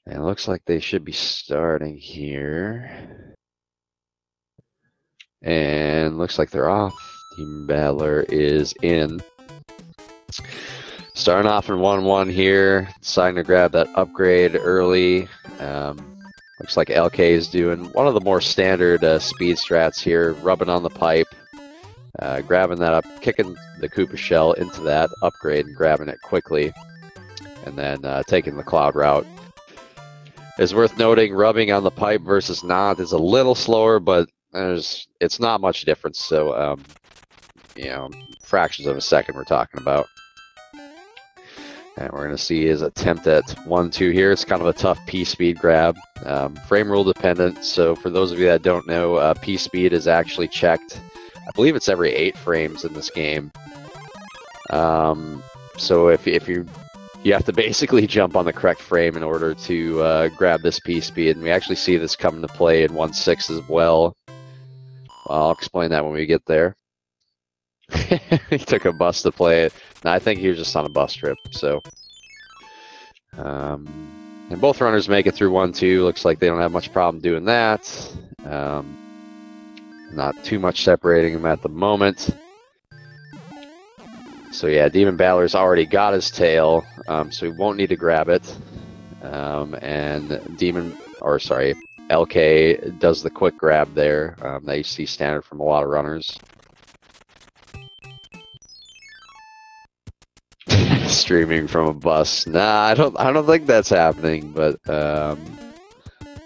And it looks like they should be starting here. And looks like they're off. DemonBattler is in. Starting off in 1-1 here. Deciding to grab that upgrade early. Looks like LK is doing one of the more standard speed strats here. Rubbing on the pipe. Grabbing that up. Kicking the Koopa shell into that upgrade and grabbing it quickly. And then taking the cloud route. It's worth noting, rubbing on the pipe versus not is a little slower, but it's not much difference. So, you know, fractions of a second we're talking about. And we're going to see his attempt at 1-2 here. It's kind of a tough P-speed grab. Frame rule dependent. So for those of you that don't know, P-speed is actually checked. I believe it's every 8 frames in this game. So if you have to basically jump on the correct frame in order to grab this P-speed, and we actually see this come into play in 1-6 as well. I'll explain that when we get there. He took a bus to play it. No, I think he was just on a bus trip. So, and both runners make it through 1-2. Looks like they don't have much problem doing that. Not too much separating them at the moment. So yeah, DemonBattler's already got his tail, so he won't need to grab it. And LK does the quick grab there that you see standard from a lot of runners. Streaming from a bus. Nah, I don't think that's happening, but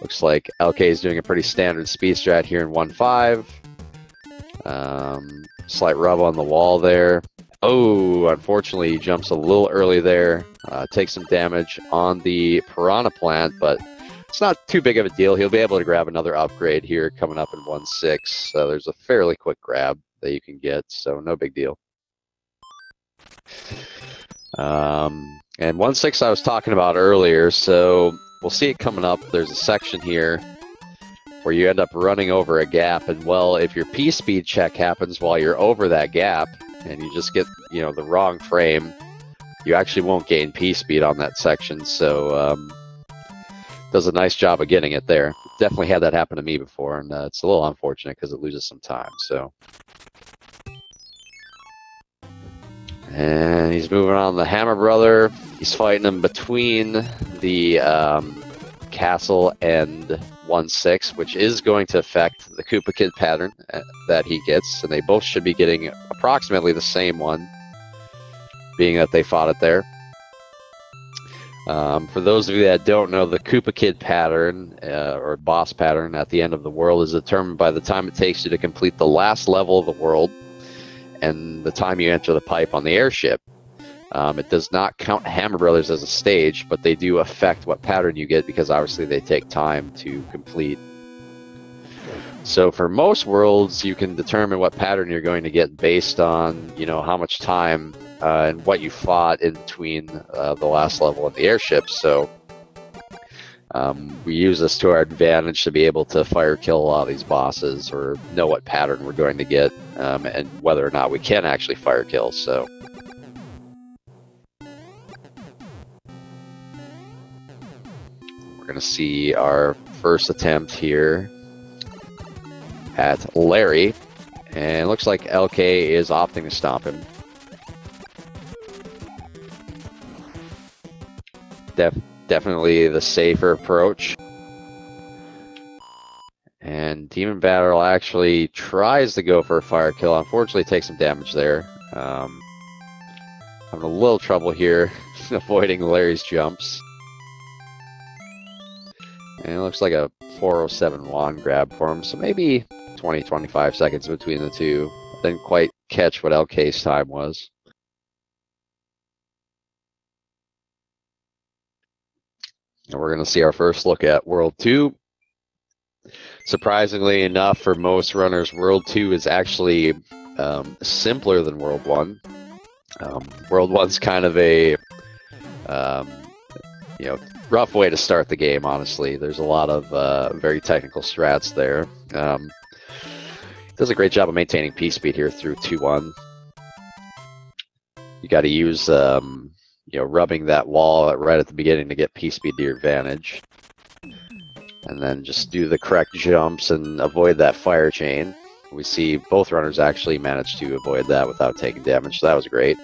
looks like LK is doing a pretty standard speed strat here in 1-5. Slight rub on the wall there. Oh, unfortunately, he jumps a little early there. Takes some damage on the Piranha Plant, but it's not too big of a deal. He'll be able to grab another upgrade here coming up in 1-6. So there's a fairly quick grab that you can get, so no big deal. And 1-6 I was talking about earlier, so we'll see it coming up. There's a section here where you end up running over a gap, and well, if your P-speed check happens while you're over that gap, and you just get, you know, the wrong frame, you actually won't gain P-speed on that section, so does a nice job of getting it there. Definitely had that happen to me before, and it's a little unfortunate because it loses some time, so. And he's moving on the Hammer Brother. He's fighting him between the castle and 1-6, which is going to affect the Koopa Kid pattern that he gets, and they both should be getting approximately the same one, being that they fought it there. For those of you that don't know, the Koopa Kid pattern, or boss pattern at the end of the world, is determined by the time it takes you to complete the last level of the world and the time you enter the pipe on the airship. It does not count Hammer Brothers as a stage, but they do affect what pattern you get because obviously they take time to complete. So for most worlds, you can determine what pattern you're going to get based on, you know, how much time and what you fought in between the last level of the airship. So we use this to our advantage to be able to fire kill a lot of these bosses or know what pattern we're going to get and whether or not we can actually fire kill. So we're going to see our first attempt here at Larry, and it looks like LK is opting to stomp him. Definitely the safer approach. And DemonBattler actually tries to go for a fire kill. Unfortunately, takes some damage there. Having a little trouble here avoiding Larry's jumps. And it looks like a 407 wand grab for him, so maybe 20-25 seconds between the two. Didn't quite catch what LK's time was. And we're going to see our first look at World 2. Surprisingly enough, for most runners, World 2 is actually simpler than World 1. World 1's kind of a you know, rough way to start the game, honestly. There's a lot of very technical strats there. Does a great job of maintaining P-speed here through 2-1. You got to use rubbing that wall right at the beginning to get P-speed to your advantage. And then just do the correct jumps and avoid that fire chain. We see both runners actually managed to avoid that without taking damage, so that was great.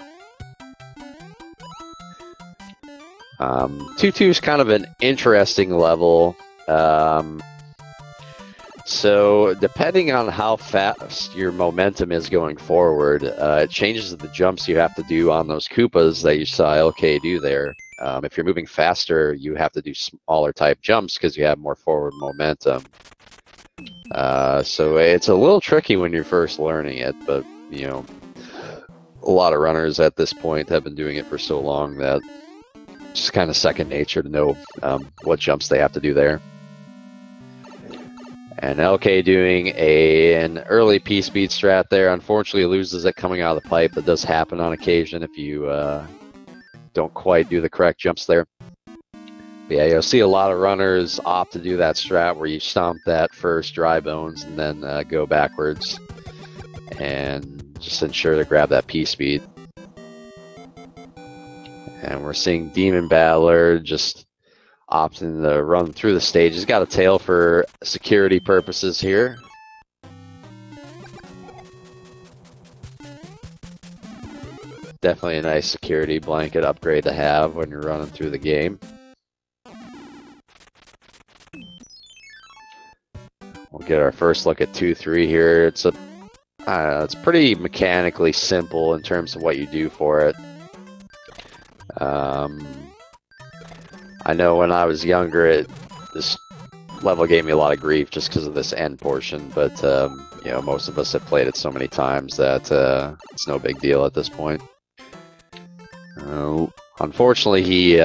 2-2 is kind of an interesting level. So depending on how fast your momentum is going forward, it changes the jumps you have to do on those Koopas that you saw LK do there. If you're moving faster, you have to do smaller type jumps because you have more forward momentum. So it's a little tricky when you're first learning it, but a lot of runners at this point have been doing it for so long that it's just kind of second nature to know what jumps they have to do there. And LK doing an early P-speed strat there. Unfortunately, loses it coming out of the pipe. That does happen on occasion if you don't quite do the correct jumps there. But yeah, you'll see a lot of runners opt to do that strat where you stomp that first dry bones and then go backwards and just ensure to grab that P-speed. And we're seeing DemonBattler just opting to run through the stage. He's got a tail for security purposes here. Definitely a nice security blanket upgrade to have when you're running through the game. We'll get our first look at 2-3 here. It's it's pretty mechanically simple in terms of what you do for it. I know when I was younger, this level gave me a lot of grief just because of this end portion, but most of us have played it so many times that it's no big deal at this point. Unfortunately, he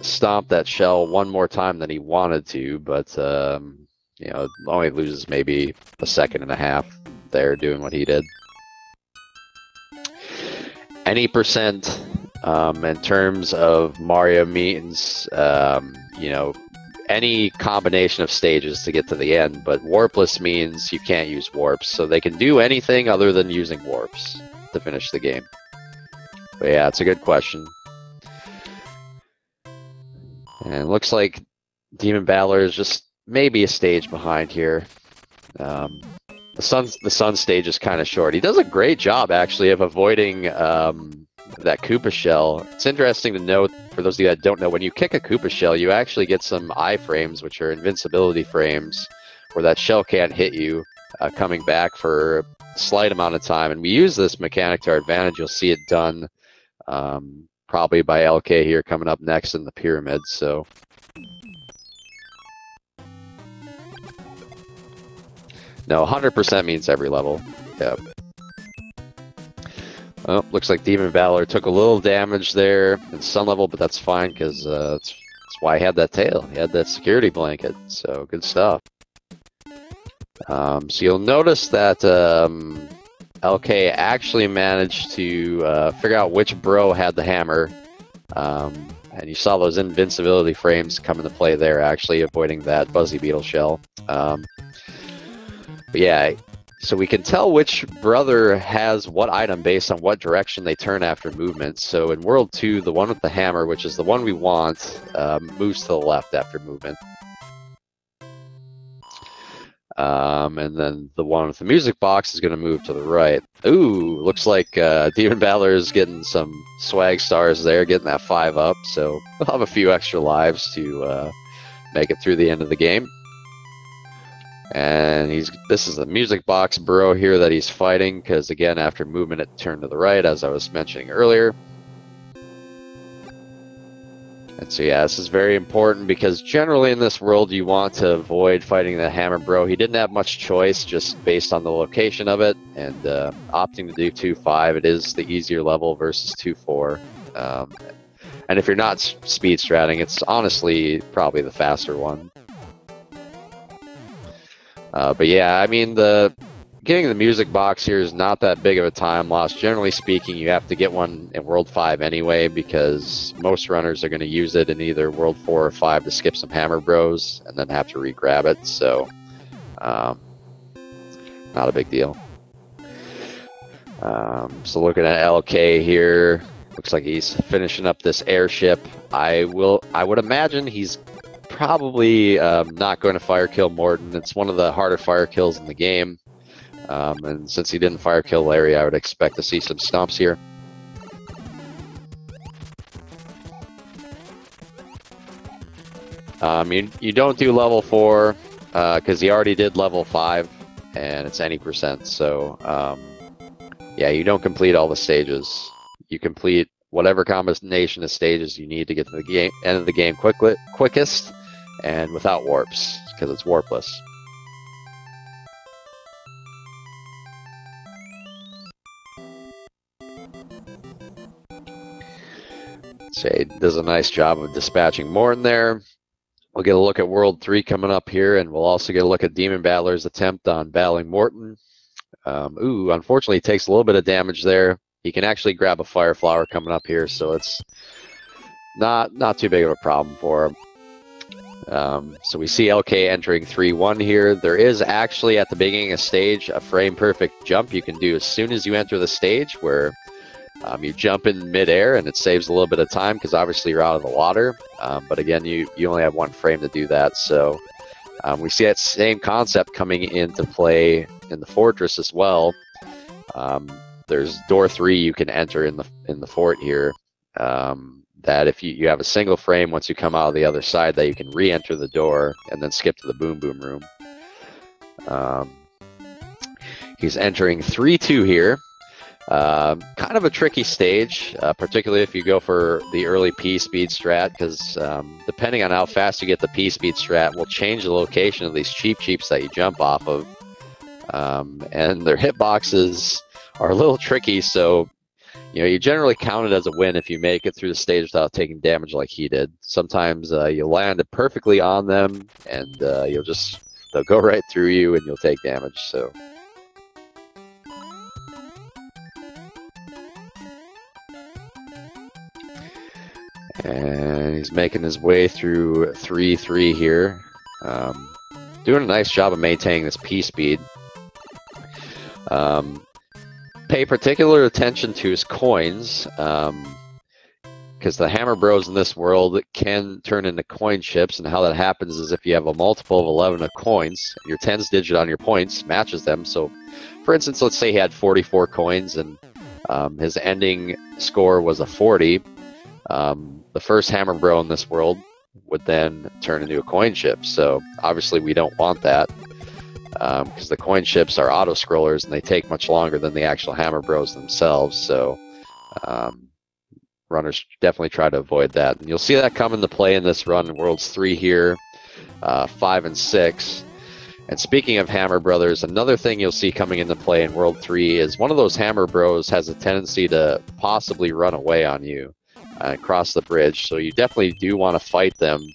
stomped that shell one more time than he wanted to, but only loses maybe a second and a half there doing what he did. Any percent in terms of Mario means, any combination of stages to get to the end, but Warpless means you can't use warps, so they can do anything other than using warps to finish the game. But yeah, it's a good question. And it looks like DemonBattler is just maybe a stage behind here. The sun stage is kind of short. He does a great job, actually, of avoiding that Koopa shell. It's interesting to note, for those of you that don't know, when you kick a Koopa shell, you actually get some iframes, which are invincibility frames, where that shell can't hit you, coming back for a slight amount of time. And we use this mechanic to our advantage. You'll see it done probably by LK here coming up next in the pyramid. So no, 100% means every level. Yep. Oh, looks like DemonBattler took a little damage there in sun level, but that's fine because that's why he had that tail. He had that security blanket, so good stuff. So you'll notice that LK actually managed to figure out which bro had the hammer, and you saw those invincibility frames come into play there, actually avoiding that Buzzy Beetle shell. But yeah, so we can tell which brother has what item based on what direction they turn after movement. So in World 2, the one with the hammer, which is the one we want, moves to the left after movement. And then the one with the music box is going to move to the right. Ooh, looks like DemonBattler is getting some swag stars there, getting that 5 up. So we'll have a few extra lives to make it through the end of the game. And this is the music box bro here that he's fighting, because again, after movement it turned to the right, as I was mentioning earlier. And so yeah, this is very important because generally in this world you want to avoid fighting the hammer bro. He didn't have much choice just based on the location of it, and opting to do 2-5, it is the easier level versus 2-4. And if you're not speed stratting, it's honestly probably the faster one. But yeah, I mean, getting the music box here is not that big of a time loss. Generally speaking, you have to get one in World 5 anyway, because most runners are going to use it in either World 4 or 5 to skip some hammer bros and then have to re-grab it. So, not a big deal. So looking at LK here, Looks like he's finishing up this airship. I would imagine he's probably not going to fire kill Morton. It's one of the harder fire kills in the game. And since he didn't fire kill Larry, I would expect to see some stomps here. You don't do level 4 because he already did level 5 and it's any percent. So yeah, you don't complete all the stages. You complete whatever combination of stages you need to get to the end of the game quickest and without warps because it's warpless. Say does a nice job of dispatching Morton there. We'll get a look at World 3 coming up here, and we'll also get a look at DemonBattler's attempt on battling Morton. Ooh, unfortunately, he takes a little bit of damage there. He can actually grab a Fire Flower coming up here, so it's not too big of a problem for him. So we see LK entering 3-1 here. There is actually, at the beginning of stage, a frame-perfect jump you can do as soon as you enter the stage, where you jump in midair and it saves a little bit of time because obviously you're out of the water. But again, you only have one frame to do that. So we see that same concept coming into play in the fortress as well. There's door 3 you can enter in the fort here. That if you have a single frame once you come out of the other side, that you can re-enter the door and then skip to the boom boom room. He's entering 3-2 here. Kind of a tricky stage, particularly if you go for the early P-speed strat, because depending on how fast you get the P-speed strat will change the location of these cheeps that you jump off of. And their hitboxes are a little tricky, so you generally count it as a win if you make it through the stage without taking damage like he did. Sometimes you'll land it perfectly on them, and they'll go right through you and you'll take damage. So. And he's making his way through 3-3 here. Doing a nice job of maintaining this P-speed. Pay particular attention to his coins, because the Hammer Bros in this world can turn into coin chips, and how that happens is if you have a multiple of 11 of coins, your 10s digit on your points matches them. So, for instance, let's say he had 44 coins and his ending score was a 40. The first Hammer Bro in this world would then turn into a coin chip. So obviously we don't want that because the coin chips are auto scrollers and they take much longer than the actual Hammer Bros themselves. So runners definitely try to avoid that. And you'll see that come into play in this run in Worlds 3 here, 5 and 6. And speaking of Hammer Brothers, another thing you'll see coming into play in World 3 is one of those Hammer Bros has a tendency to possibly run away on you. Across the bridge, so you definitely do want to fight them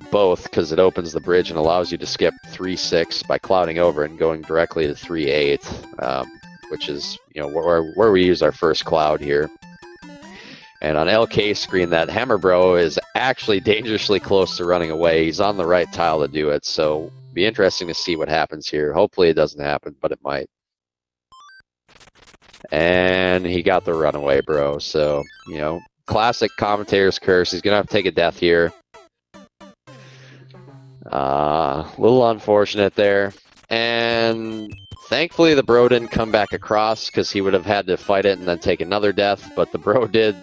both, because it opens the bridge and allows you to skip 3-6 by clouding over and going directly to 3-8, which is where we use our first cloud here. And on LK's screen, that Hammer Bro is actually dangerously close to running away. He's on the right tile to do it, so be interesting to see what happens here. Hopefully it doesn't happen, but it might. And he got the runaway bro, so, classic commentator's curse. He's going to have to take a death here. A little unfortunate there. And thankfully the bro didn't come back across, because he would have had to fight it and then take another death. But the bro did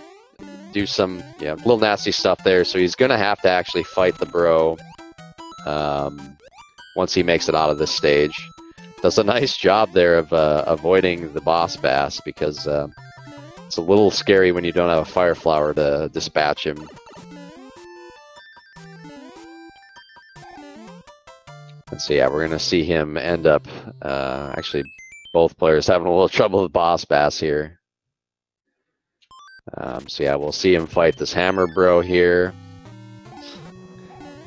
do some little nasty stuff there, so he's going to have to actually fight the bro once he makes it out of this stage. Does a nice job there of avoiding the boss bass, because it's a little scary when you don't have a Fire Flower to dispatch him. And so yeah, we're going to see him end up, actually both players having a little trouble with boss bass here. So yeah, we'll see him fight this Hammer Bro here.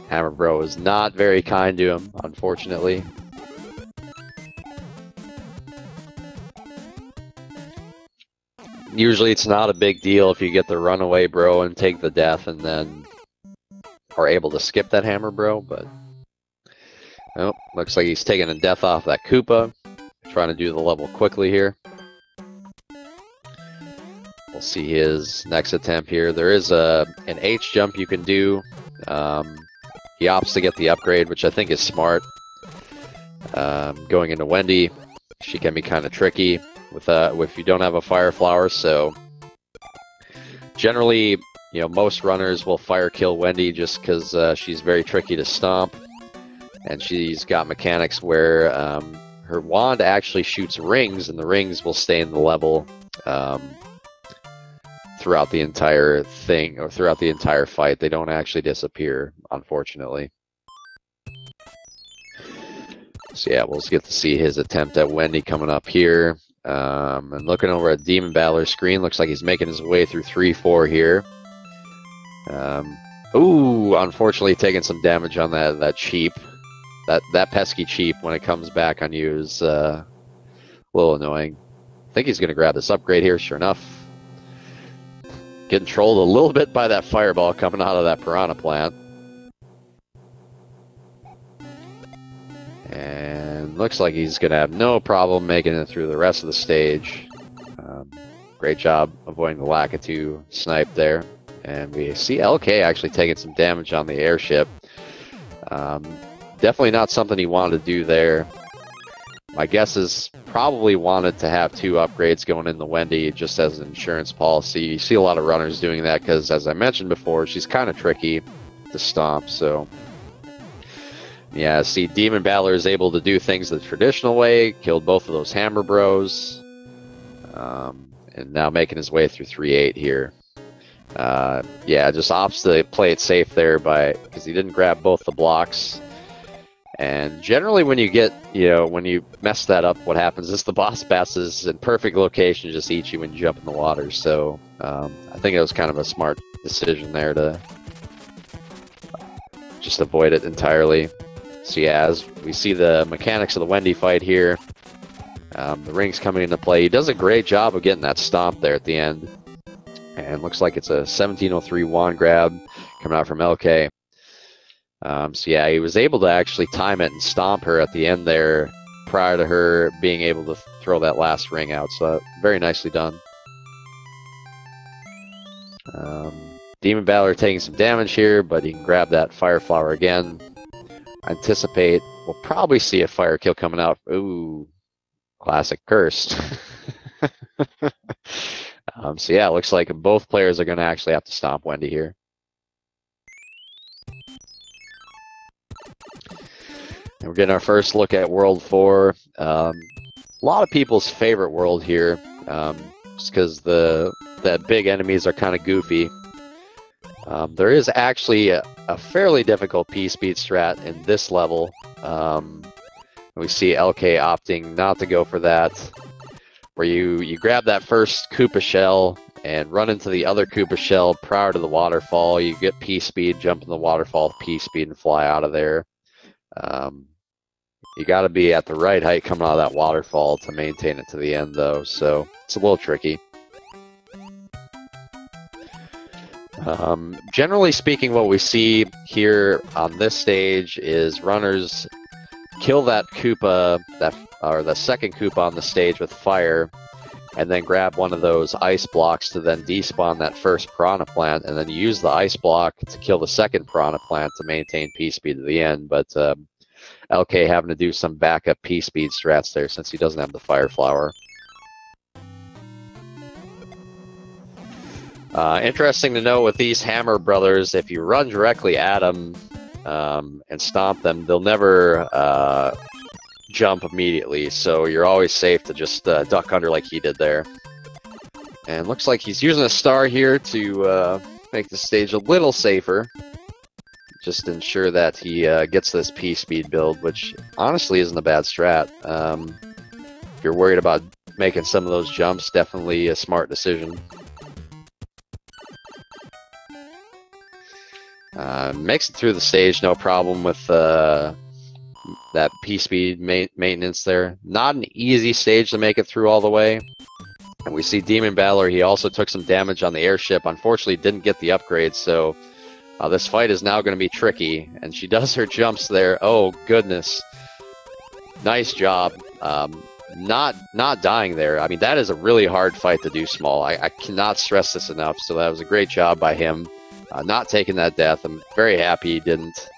Hammer Bro is not very kind to him, unfortunately. Usually it's not a big deal if you get the runaway bro and take the death and then are able to skip that Hammer Bro, but oh, looks like he's taking a death off that Koopa. Trying to do the level quickly here. We'll see his next attempt here. There is an H jump you can do. He opts to get the upgrade, which I think is smart. Going into Wendy, she can be kind of tricky with if you don't have a fire flower. So generally, you know, most runners will fire kill Wendy just because she's very tricky to stomp, and she's got mechanics where her wand actually shoots rings, and the rings will stay in the level throughout the entire thing, or throughout the entire fight. They don't actually disappear, unfortunately. So yeah, we'll get to see his attempt at Wendy coming up here. And looking over at DemonBattler's screen, looks like he's making his way through 3-4 here. Ooh, unfortunately taking some damage on that cheap. That pesky cheap when it comes back on you is a little annoying. I think he's going to grab this upgrade here, sure enough. Getting trolled a little bit by that fireball coming out of that piranha plant. And looks like he's going to have no problem making it through the rest of the stage. Great job avoiding the Lakitu snipe there. And we see LK actually taking some damage on the airship. Definitely not something he wanted to do there. My guess is probably wanted to have 2 upgrades going in the Wendy just as an insurance policy. You see a lot of runners doing that because, as I mentioned before, she's kind of tricky to stomp. So, yeah, see, DemonBattler is able to do things the traditional way, killed both of those Hammer Bros, and now making his way through 3-8 here. Yeah, just opts to play it safe there because he didn't grab both the blocks. And generally when you get, when you mess that up, what happens is the boss bats is in perfect location, just eat you when you jump in the water. So I think it was kind of a smart decision there to just avoid it entirely. So yeah, as we see the mechanics of the Wendy fight here, the rings coming into play. He does a great job of getting that stomp there at the end. And looks like it's a 1703 wand grab coming out from LK. So yeah, he was able to actually time it and stomp her at the end there prior to her being able to throw that last ring out. So very nicely done. DemonBattler taking some damage here, but he can grab that fire flower again. I anticipate we'll probably see a fire kill coming out. Ooh, classic cursed. So yeah, it looks like both players are going to actually have to stomp Wendy here. And we're getting our first look at World 4. A lot of people's favorite world here, just because the big enemies are kind of goofy. There is actually a fairly difficult P-speed strat in this level. We see LK opting not to go for that, where you grab that first Koopa shell and run into the other Koopa shell prior to the waterfall. You get P-speed, jump in the waterfall, P-speed, and fly out of there. You got to be at the right height coming out of that waterfall to maintain it to the end, though, so it's a little tricky. Generally speaking, what we see here on this stage is runners kill that Koopa, or the second Koopa on the stage with fire, and then grab one of those ice blocks to then despawn that first piranha plant, and then use the ice block to kill the second piranha plant to maintain P-speed to the end. But LK having to do some backup P-speed strats there since he doesn't have the fire flower. Interesting to know with these Hammer Brothers, if you run directly at them and stomp them, they'll never jump immediately, so you're always safe to just duck under like he did there. And looks like he's using a star here to make the stage a little safer, just to ensure that he gets this P-speed build, which honestly isn't a bad strat. If you're worried about making some of those jumps, definitely a smart decision. Makes it through the stage, no problem with that P-speed maintenance there. Not an easy stage to make it through all the way. And we see DemonBattler, he also took some damage on the airship. Unfortunately, didn't get the upgrade, so this fight is now going to be tricky. And she does her jumps there. Oh, goodness. Nice job. not dying there. I mean, that is a really hard fight to do small. I cannot stress this enough. So that was a great job by him, not taking that death. I'm very happy he didn't.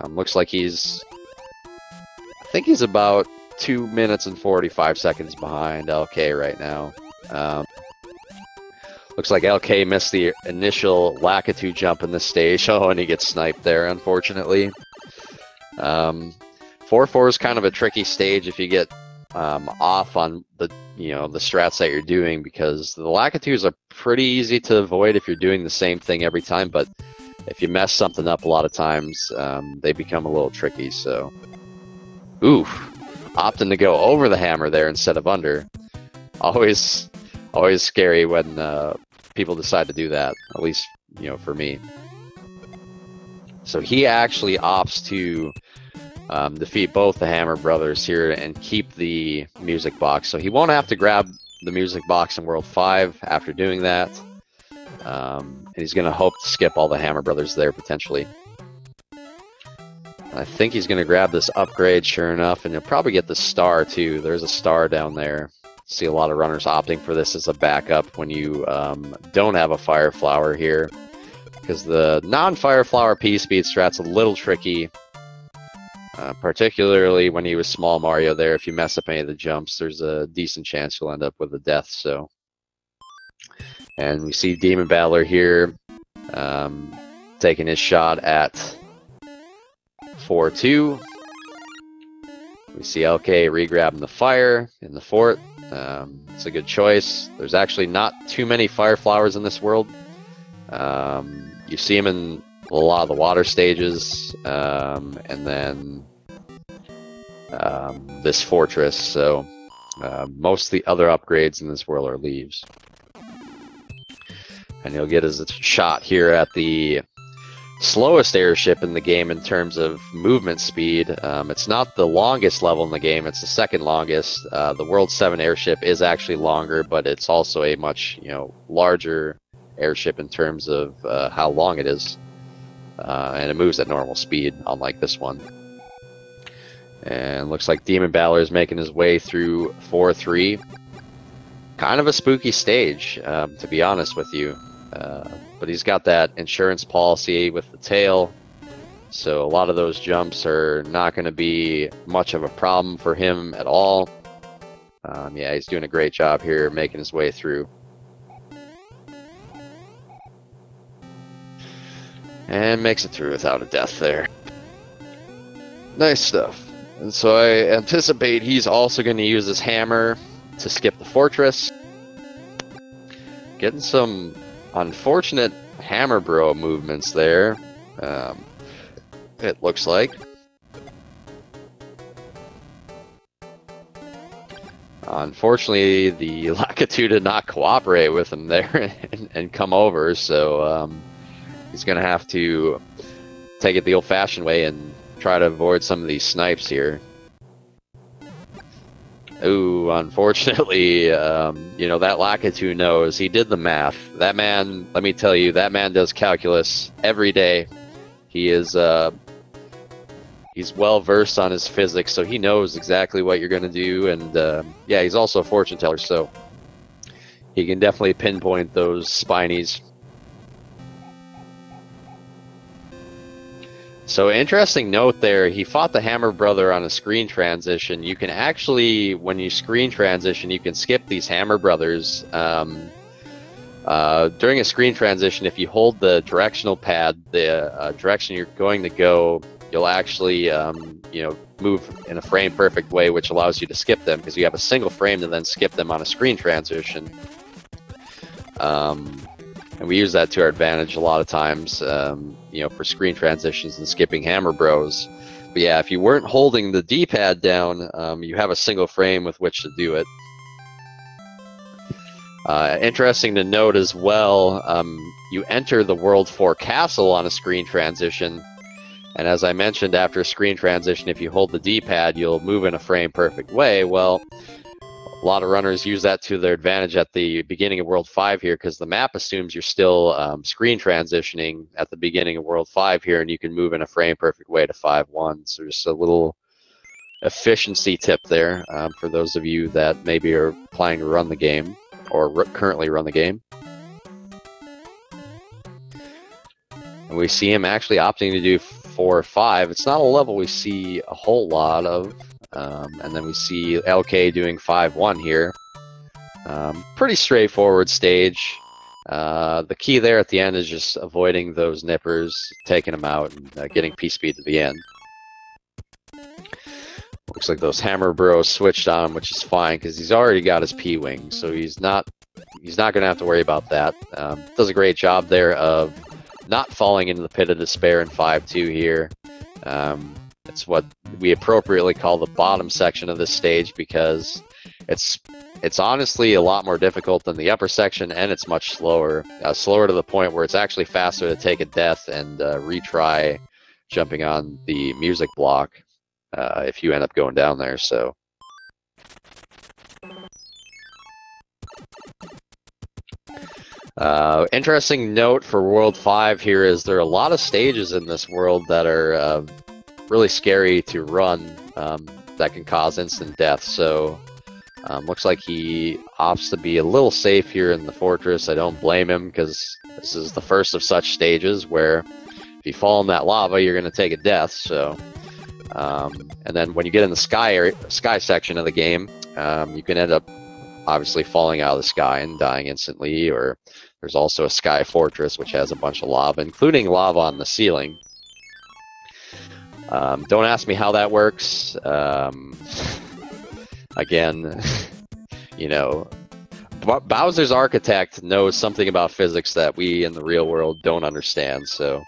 Looks like I think he's about 2 minutes and 45 seconds behind LK right now. Looks like LK missed the initial Lakitu jump in this stage. Oh, and he gets sniped there, unfortunately. 4-4 is kind of a tricky stage if you get off on the the strats that you're doing, because the Lakitus are pretty easy to avoid if you're doing the same thing every time, but if you mess something up a lot of times, they become a little tricky. So, oof, opting to go over the hammer there instead of under. Always scary when people decide to do that. At least for me. So he actually opts to defeat both the Hammer Brothers here and keep the music box. So he won't have to grab the music box in World 5 after doing that. And he's going to hope to skip all the Hammer Brothers there, potentially. I think he's going to grab this upgrade, sure enough, and he'll probably get the star, too. There's a star down there. See a lot of runners opting for this as a backup when you don't have a Fire Flower here, because the non-Fire Flower P-Speed strat's a little tricky. Particularly when you use Small Mario there. If you mess up any of the jumps, there's a decent chance you'll end up with a death. So, and we see DemonBattler here taking his shot at 4-2. We see LK re-grabbing the fire in the fort. It's a good choice. There's actually not too many Fire Flowers in this world. You see them in a lot of the water stages, and then this fortress. So most of the other upgrades in this world are leaves. And he'll get his shot here at the slowest airship in the game in terms of movement speed. It's not the longest level in the game, it's the second longest. The World 7 airship is actually longer, but it's also a much larger airship in terms of how long it is. And it moves at normal speed, unlike this one. And looks like DemonBattler is making his way through 4-3. Kind of a spooky stage, to be honest with you. But he's got that insurance policy with the tail, so a lot of those jumps are not going to be much of a problem for him at all. Yeah, he's doing a great job here making his way through. And makes it through without a death there. Nice stuff. And so I anticipate he's also going to use his hammer to skip the fortress. Getting some unfortunate hammer bro movements there. It looks like. Unfortunately, the Lakitu did not cooperate with him there and come over, so he's going to have to take it the old-fashioned way and try to avoid some of these snipes here. Ooh, unfortunately, that Lakitu knows. He did the math. That man, let me tell you, that man does calculus every day. He is, he's well-versed on his physics, so he knows exactly what you're going to do. And, yeah, he's also a fortune teller, so he can definitely pinpoint those spinies. So interesting note there, he fought the Hammer Brother on a screen transition. You can actually, when you screen transition, you can skip these Hammer Brothers. During a screen transition, if you hold the directional pad, the direction you're going to go, you'll actually move in a frame perfect way, which allows you to skip them because you have a single frame to then skip them on a screen transition. And we use that to our advantage a lot of times, for screen transitions and skipping Hammer Bros. But yeah, if you weren't holding the D-pad down, you have a single frame with which to do it. Interesting to note as well, you enter the World 4 castle on a screen transition. And as I mentioned, after a screen transition, if you hold the D-pad, you'll move in a frame perfect way. Well, a lot of runners use that to their advantage at the beginning of World 5 here, because the map assumes you're still screen transitioning at the beginning of World 5 here, and you can move in a frame perfect way to 5-1. So just a little efficiency tip there for those of you that maybe are planning to run the game or currently run the game. And we see him actually opting to do 4 or 5. It's not a level we see a whole lot of. And then we see LK doing 5-1 here. Pretty straightforward stage. The key there at the end is just avoiding those nippers, taking them out, and getting P-speed to the end. Looks like those hammer bros switched on him, which is fine because he's already got his P-wing, so he's not going to have to worry about that. Does a great job there of not falling into the pit of despair in 5-2 here. It's what we appropriately call the bottom section of this stage because it's honestly a lot more difficult than the upper section, and it's much slower. Slower to the point where it's actually faster to take a death and retry jumping on the music block if you end up going down there. So interesting note for World 5 here is there are a lot of stages in this world that are really scary to run that can cause instant death. So looks like he opts to be a little safe here in the fortress. I don't blame him because this is the first of such stages where if you fall in that lava, you're going to take a death. So, and then when you get in the sky section of the game, you can end up obviously falling out of the sky and dying instantly. Or there's also a sky fortress which has a bunch of lava, including lava on the ceiling. Don't ask me how that works. Again, you know, Bowser's architect knows something about physics that we in the real world don't understand, so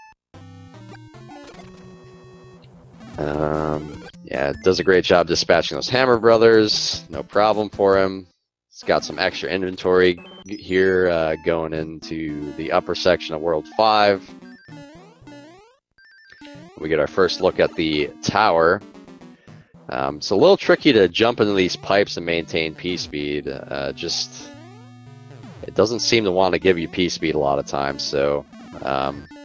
yeah, it does a great job dispatching those Hammer Brothers. No problem for him. He's got some extra inventory here going into the upper section of World 5. We get our first look at the tower. It's a little tricky to jump into these pipes and maintain P-speed. Just it doesn't seem to want to give you P-speed a lot of times. So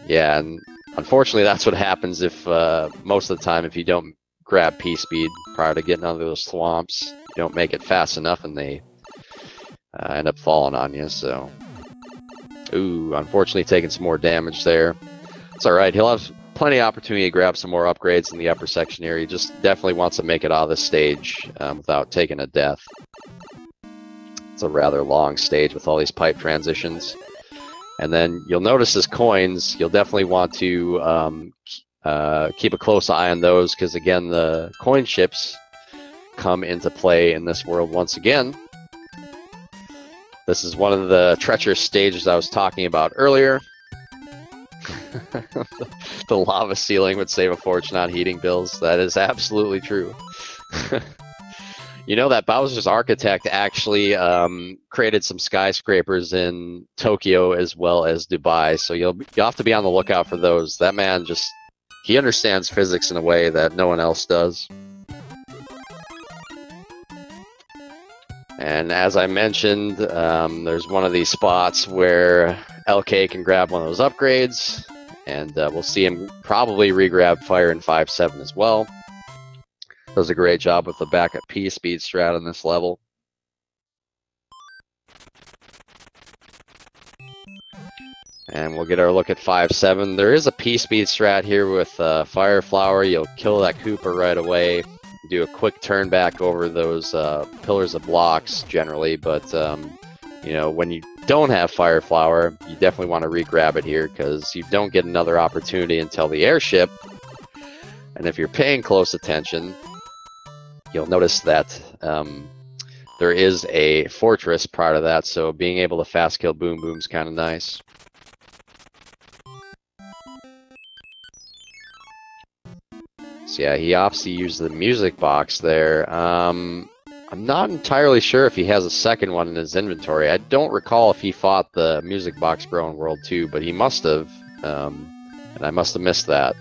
yeah, and unfortunately that's what happens if most of the time if you don't grab P-speed prior to getting out of those swamps, you don't make it fast enough and they end up falling on you. So, ooh, unfortunately taking some more damage there. It's all right. He'll have plenty of opportunity to grab some more upgrades in the upper section here. He just definitely wants to make it out of this stage without taking a death. It's a rather long stage with all these pipe transitions. And then you'll notice his coins. You'll definitely want to keep a close eye on those because, again, the coin ships come into play in this world once again. This is one of the treacherous stages I was talking about earlier. The lava ceiling would save a fortune on heating bills. That is absolutely true. You know that Bowser's architect actually created some skyscrapers in Tokyo as well as Dubai, so you'll have to be on the lookout for those. That man he understands physics in a way that no one else does. And as I mentioned, there's one of these spots where LK can grab one of those upgrades, and we'll see him probably re-grab fire in 5-7 as well. Does a great job with the backup P-speed strat on this level. And we'll get our look at 5-7. There is a P-speed strat here with Fire Flower. You'll kill that Koopa right away. Do a quick turn back over those pillars of blocks generally, but you know, when you don't have Fire Flower, you definitely want to re-grab it here because you don't get another opportunity until the airship. And if you're paying close attention, you'll notice that there is a fortress prior to that, so being able to fast kill Boom Boom's kind of nice. So yeah, he opts to use the music box there. I'm not entirely sure if he has a second one in his inventory. I don't recall if he fought the music box bro in World 2, but he must have, and I must have missed that.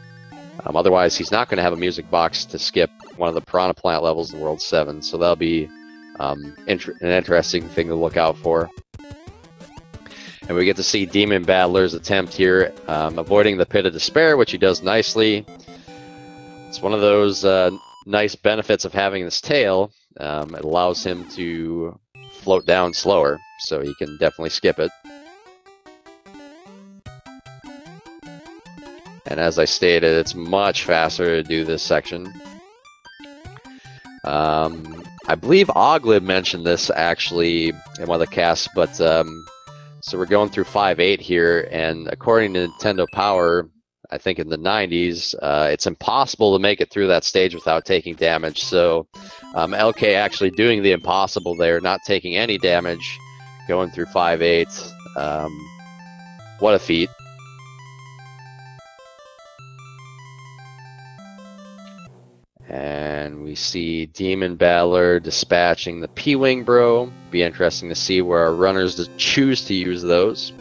Otherwise, he's not going to have a music box to skip one of the Piranha Plant levels in World 7, so that'll be an interesting thing to look out for. And we get to see DemonBattler's attempt here, avoiding the Pit of Despair, which he does nicely. It's one of those nice benefits of having this tail, it allows him to float down slower, so he can definitely skip it. And as I stated, it's much faster to do this section. I believe Oglib mentioned this actually in one of the casts, but so we're going through 5.8 here, and according to Nintendo Power, I think in the 90s, it's impossible to make it through that stage without taking damage. So LK actually doing the impossible there, not taking any damage, going through 5.8. What a feat. And we see DemonBattler dispatching the P-Wing Bro. Be interesting to see where our runners choose to use those.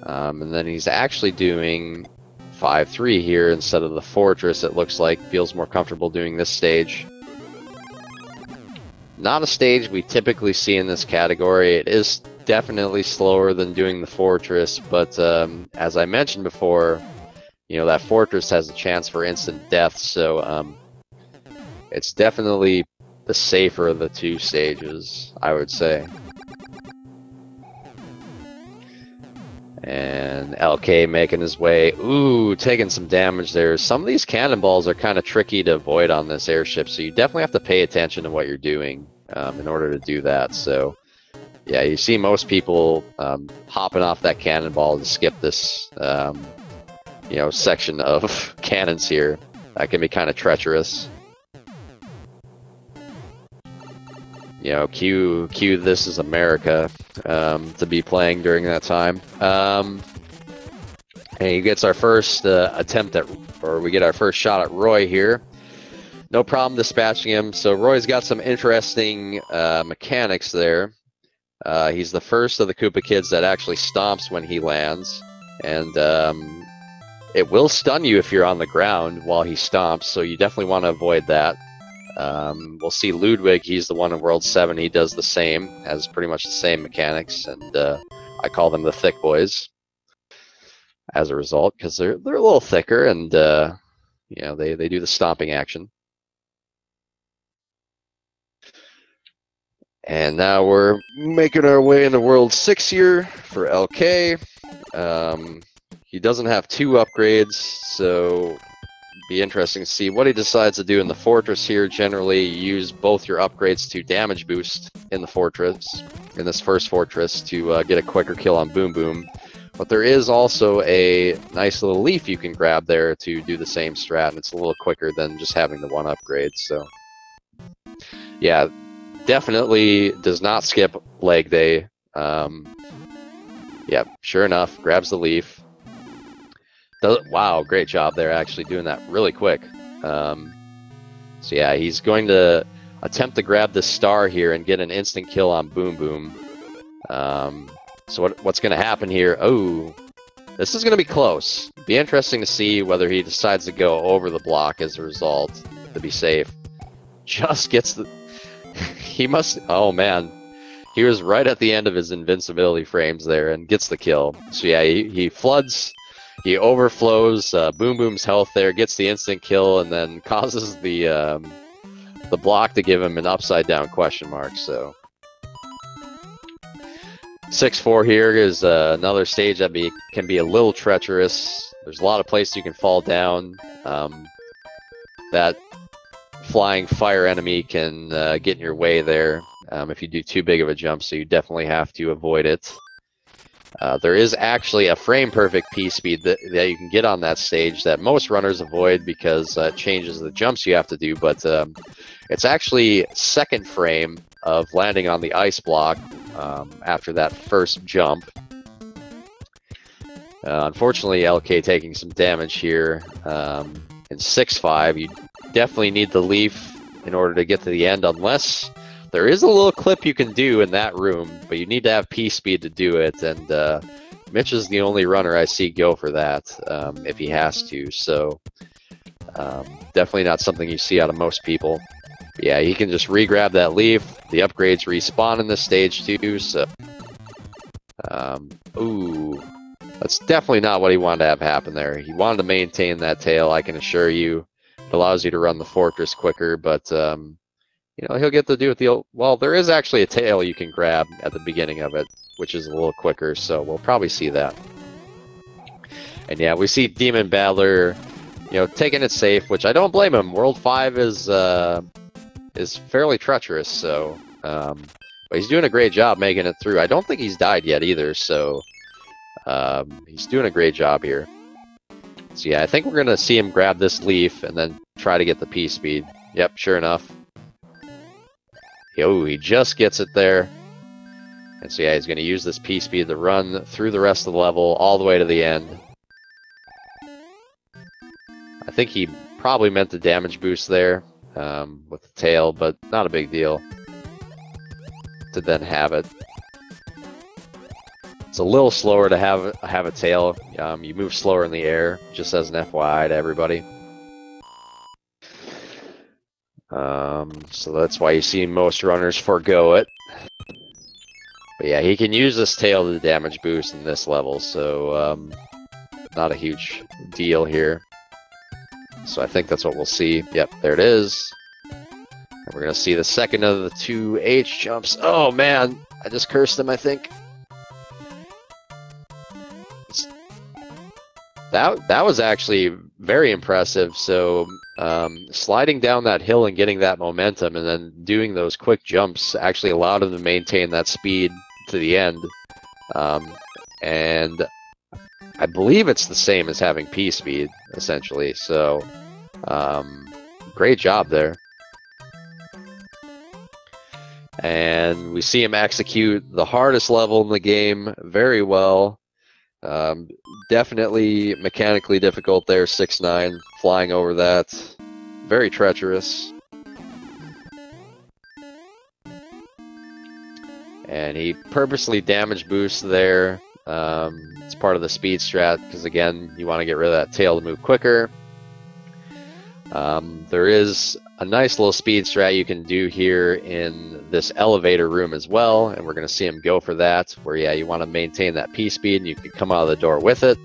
And then he's actually doing 5.3 here instead of the Fortress. It looks like feels more comfortable doing this stage. Not a stage we typically see in this category. It is definitely slower than doing the Fortress, but as I mentioned before, you know, that Fortress has a chance for instant death, so it's definitely the safer of the two stages, I would say. And LK making his way, ooh, taking some damage there. Some of these cannonballs are kind of tricky to avoid on this airship, so you definitely have to pay attention to what you're doing in order to do that. So yeah, you see most people hopping off that cannonball to skip this you know, section of cannons here. That can be kind of treacherous. You know, cue This Is America to be playing during that time. And he gets our first attempt at, or we get our first shot at Roy here. No problem dispatching him. So Roy's got some interesting mechanics there. He's the first of the Koopa kids that actually stomps when he lands. And it will stun you if you're on the ground while he stomps, so you definitely want to avoid that. We'll see Ludwig, he's the one in World 7, he does the same, has pretty much the same mechanics, and I call them the thick boys as a result, because they're a little thicker, and you know, they do the stomping action. And now we're making our way into World 6 here for LK. He doesn't have 2 upgrades, so be interesting to see what he decides to do in the Fortress here. Generally, you use both your upgrades to damage boost in the Fortress, in this first Fortress, to get a quicker kill on Boom Boom. But there is also a nice little leaf you can grab there to do the same strat, and it's a little quicker than just having the 1 upgrade. So yeah, definitely does not skip leg day. Yeah, sure enough, grabs the leaf. Wow, great job there, actually doing that really quick. So yeah, he's going to attempt to grab this star here and get an instant kill on Boom Boom. So what's going to happen here? Oh, this is going to be close. Be interesting to see whether he decides to go over the block as a result to be safe. Just gets the... he must... Oh, man. He was right at the end of his invincibility frames there and gets the kill. So yeah, he floods... He overflows Boom Boom's health there, gets the instant kill, and then causes the block to give him an upside down question mark. So 6-4 here is another stage that can be a little treacherous. There's a lot of places you can fall down. That flying fire enemy can get in your way there if you do too big of a jump, so you definitely have to avoid it. There is actually a frame-perfect P-speed that you can get on that stage that most runners avoid because it changes the jumps you have to do, but it's actually second frame of landing on the ice block after that first jump. Unfortunately, LK taking some damage here. In 6-5, you definitely need the leaf in order to get to the end, unless... There is a little clip you can do in that room, but you need to have P-speed to do it, and Mitch is the only runner I see go for that if he has to, so definitely not something you see out of most people. But yeah, he can just re-grab that leaf. The upgrades respawn in this stage too, so... ooh, that's definitely not what he wanted to have happen there. He wanted to maintain that tail, I can assure you. allows you to run the fortress quicker, but you know, he'll get to do it well, there is actually a tail you can grab at the beginning of it, which is a little quicker, so we'll probably see that. And yeah, we see DemonBattler, you know, taking it safe, which I don't blame him. World 5 is fairly treacherous, so but he's doing a great job making it through. I don't think he's died yet either, so he's doing a great job here. So yeah, I think we're gonna see him grab this leaf and then try to get the P speed. Yep, sure enough. Yo, he just gets it there. And so yeah, he's gonna use this P speed to run through the rest of the level all the way to the end. I think he probably meant the damage boost there with the tail, but not a big deal to then have it. It's a little slower to have a tail. You move slower in the air, just as an FYI to everybody. So that's why you see most runners forego it. But yeah, he can use this tail to damage boost in this level, so not a huge deal here. So I think that's what we'll see. Yep, there it is. And we're going to see the second of the two H jumps. Oh man, I just cursed him, I think. That was actually very impressive. So sliding down that hill and getting that momentum and then doing those quick jumps actually allowed him to maintain that speed to the end. And I believe it's the same as having P speed, essentially. So great job there. And we see him execute the hardest level in the game very well. Definitely mechanically difficult there, 6-9, flying over that. Very treacherous. And he purposely damage boosts there. It's part of the speed strat, because again, you want to get rid of that tail to move quicker. There is a nice little speed strat you can do here in this elevator room as well, and we're going to see him go for that, where yeah, you want to maintain that P speed and you can come out of the door with it.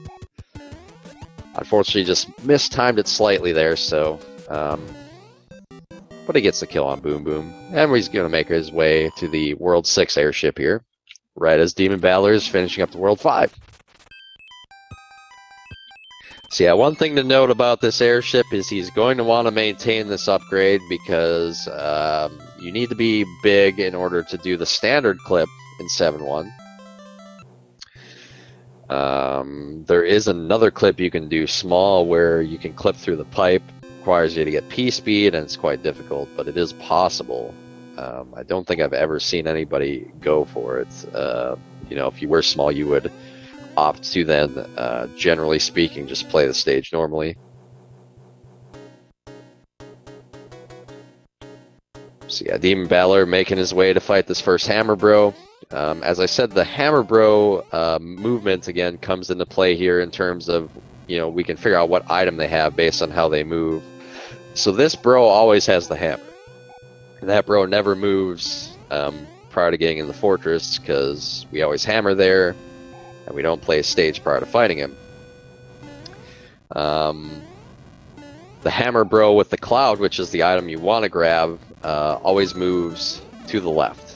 Unfortunately, just mistimed it slightly there, so but he gets the kill on Boom Boom, and he's going to make his way to the World 6 airship here, right as DemonBattler is finishing up the World 5. So yeah, one thing to note about this airship is he's going to want to maintain this upgrade, because you need to be big in order to do the standard clip in 7-1. There is another clip you can do small where you can clip through the pipe. Requires you to get P speed, and it's quite difficult, but it is possible. I don't think I've ever seen anybody go for it. You know, if you were small, you would opt to then, generally speaking, just play the stage normally. So yeah, DemonBattler making his way to fight this first Hammer Bro. As I said, the Hammer Bro movement again comes into play here in terms of, you know, we can figure out what item they have based on how they move. So this bro always has the hammer. And that bro never moves prior to getting in the fortress, because we always hammer there, and we don't play a stage prior to fighting him. The Hammer Bro with the Cloud, which is the item you want to grab, always moves to the left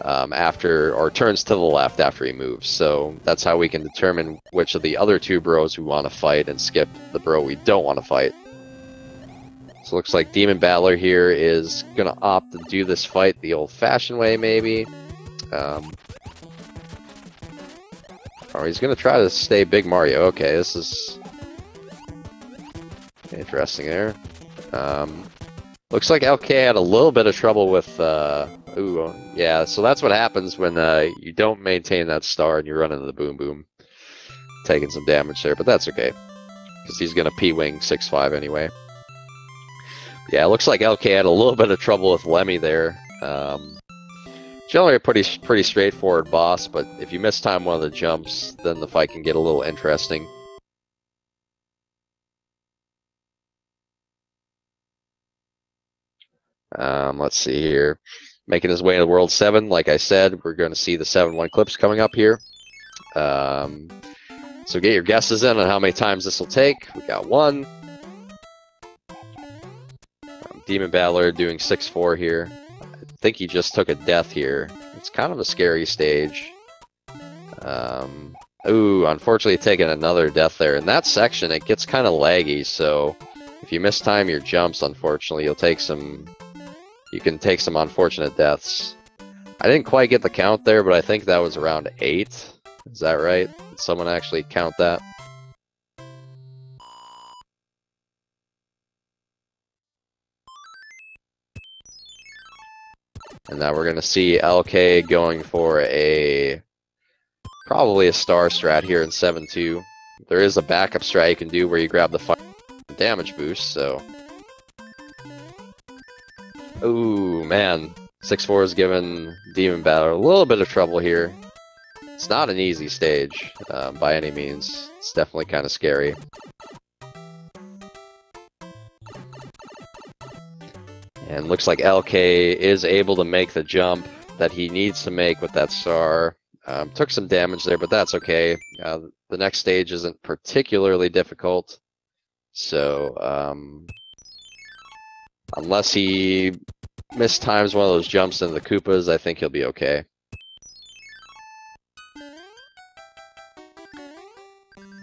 or turns to the left after he moves. So that's how we can determine which of the other two bros we want to fight and skip the bro we don't want to fight. So it looks like DemonBattler here is going to opt to do this fight the old-fashioned way, maybe. Or he's going to try to stay Big Mario. Okay, this is interesting there. Looks like LK had a little bit of trouble with... ooh, yeah, so that's what happens when you don't maintain that star and you run into the Boom Boom. Taking some damage there, but that's okay, because he's going to P-Wing 6-5 anyway. Yeah, it looks like LK had a little bit of trouble with Lemmy there. Generally a pretty straightforward boss, but if you mistime one of the jumps, then the fight can get a little interesting. Let's see here. Making his way into World 7, like I said, we're going to see the 7-1 clips coming up here. So get your guesses in on how many times this will take. We got 1, DemonBattler doing 6-4 here. I think he just took a death here. It's kind of a scary stage. Ooh, unfortunately taking another death there. In that section, it gets kind of laggy, so if you mistime your jumps, unfortunately, you can take some unfortunate deaths. I didn't quite get the count there, but I think that was around 8. Is that right? Did someone actually count that? And now we're going to see LK going for probably a star strat here in 7-2. There is a backup strat you can do where you grab the fire damage boost, so... Ooh, man. 6-4 is giving DemonBattler a little bit of trouble here. It's not an easy stage, by any means. It's definitely kind of scary. And looks like LK is able to make the jump that he needs to make with that star. Took some damage there, but that's okay. The next stage isn't particularly difficult. So, unless he mistimes one of those jumps into the Koopas, I think he'll be okay.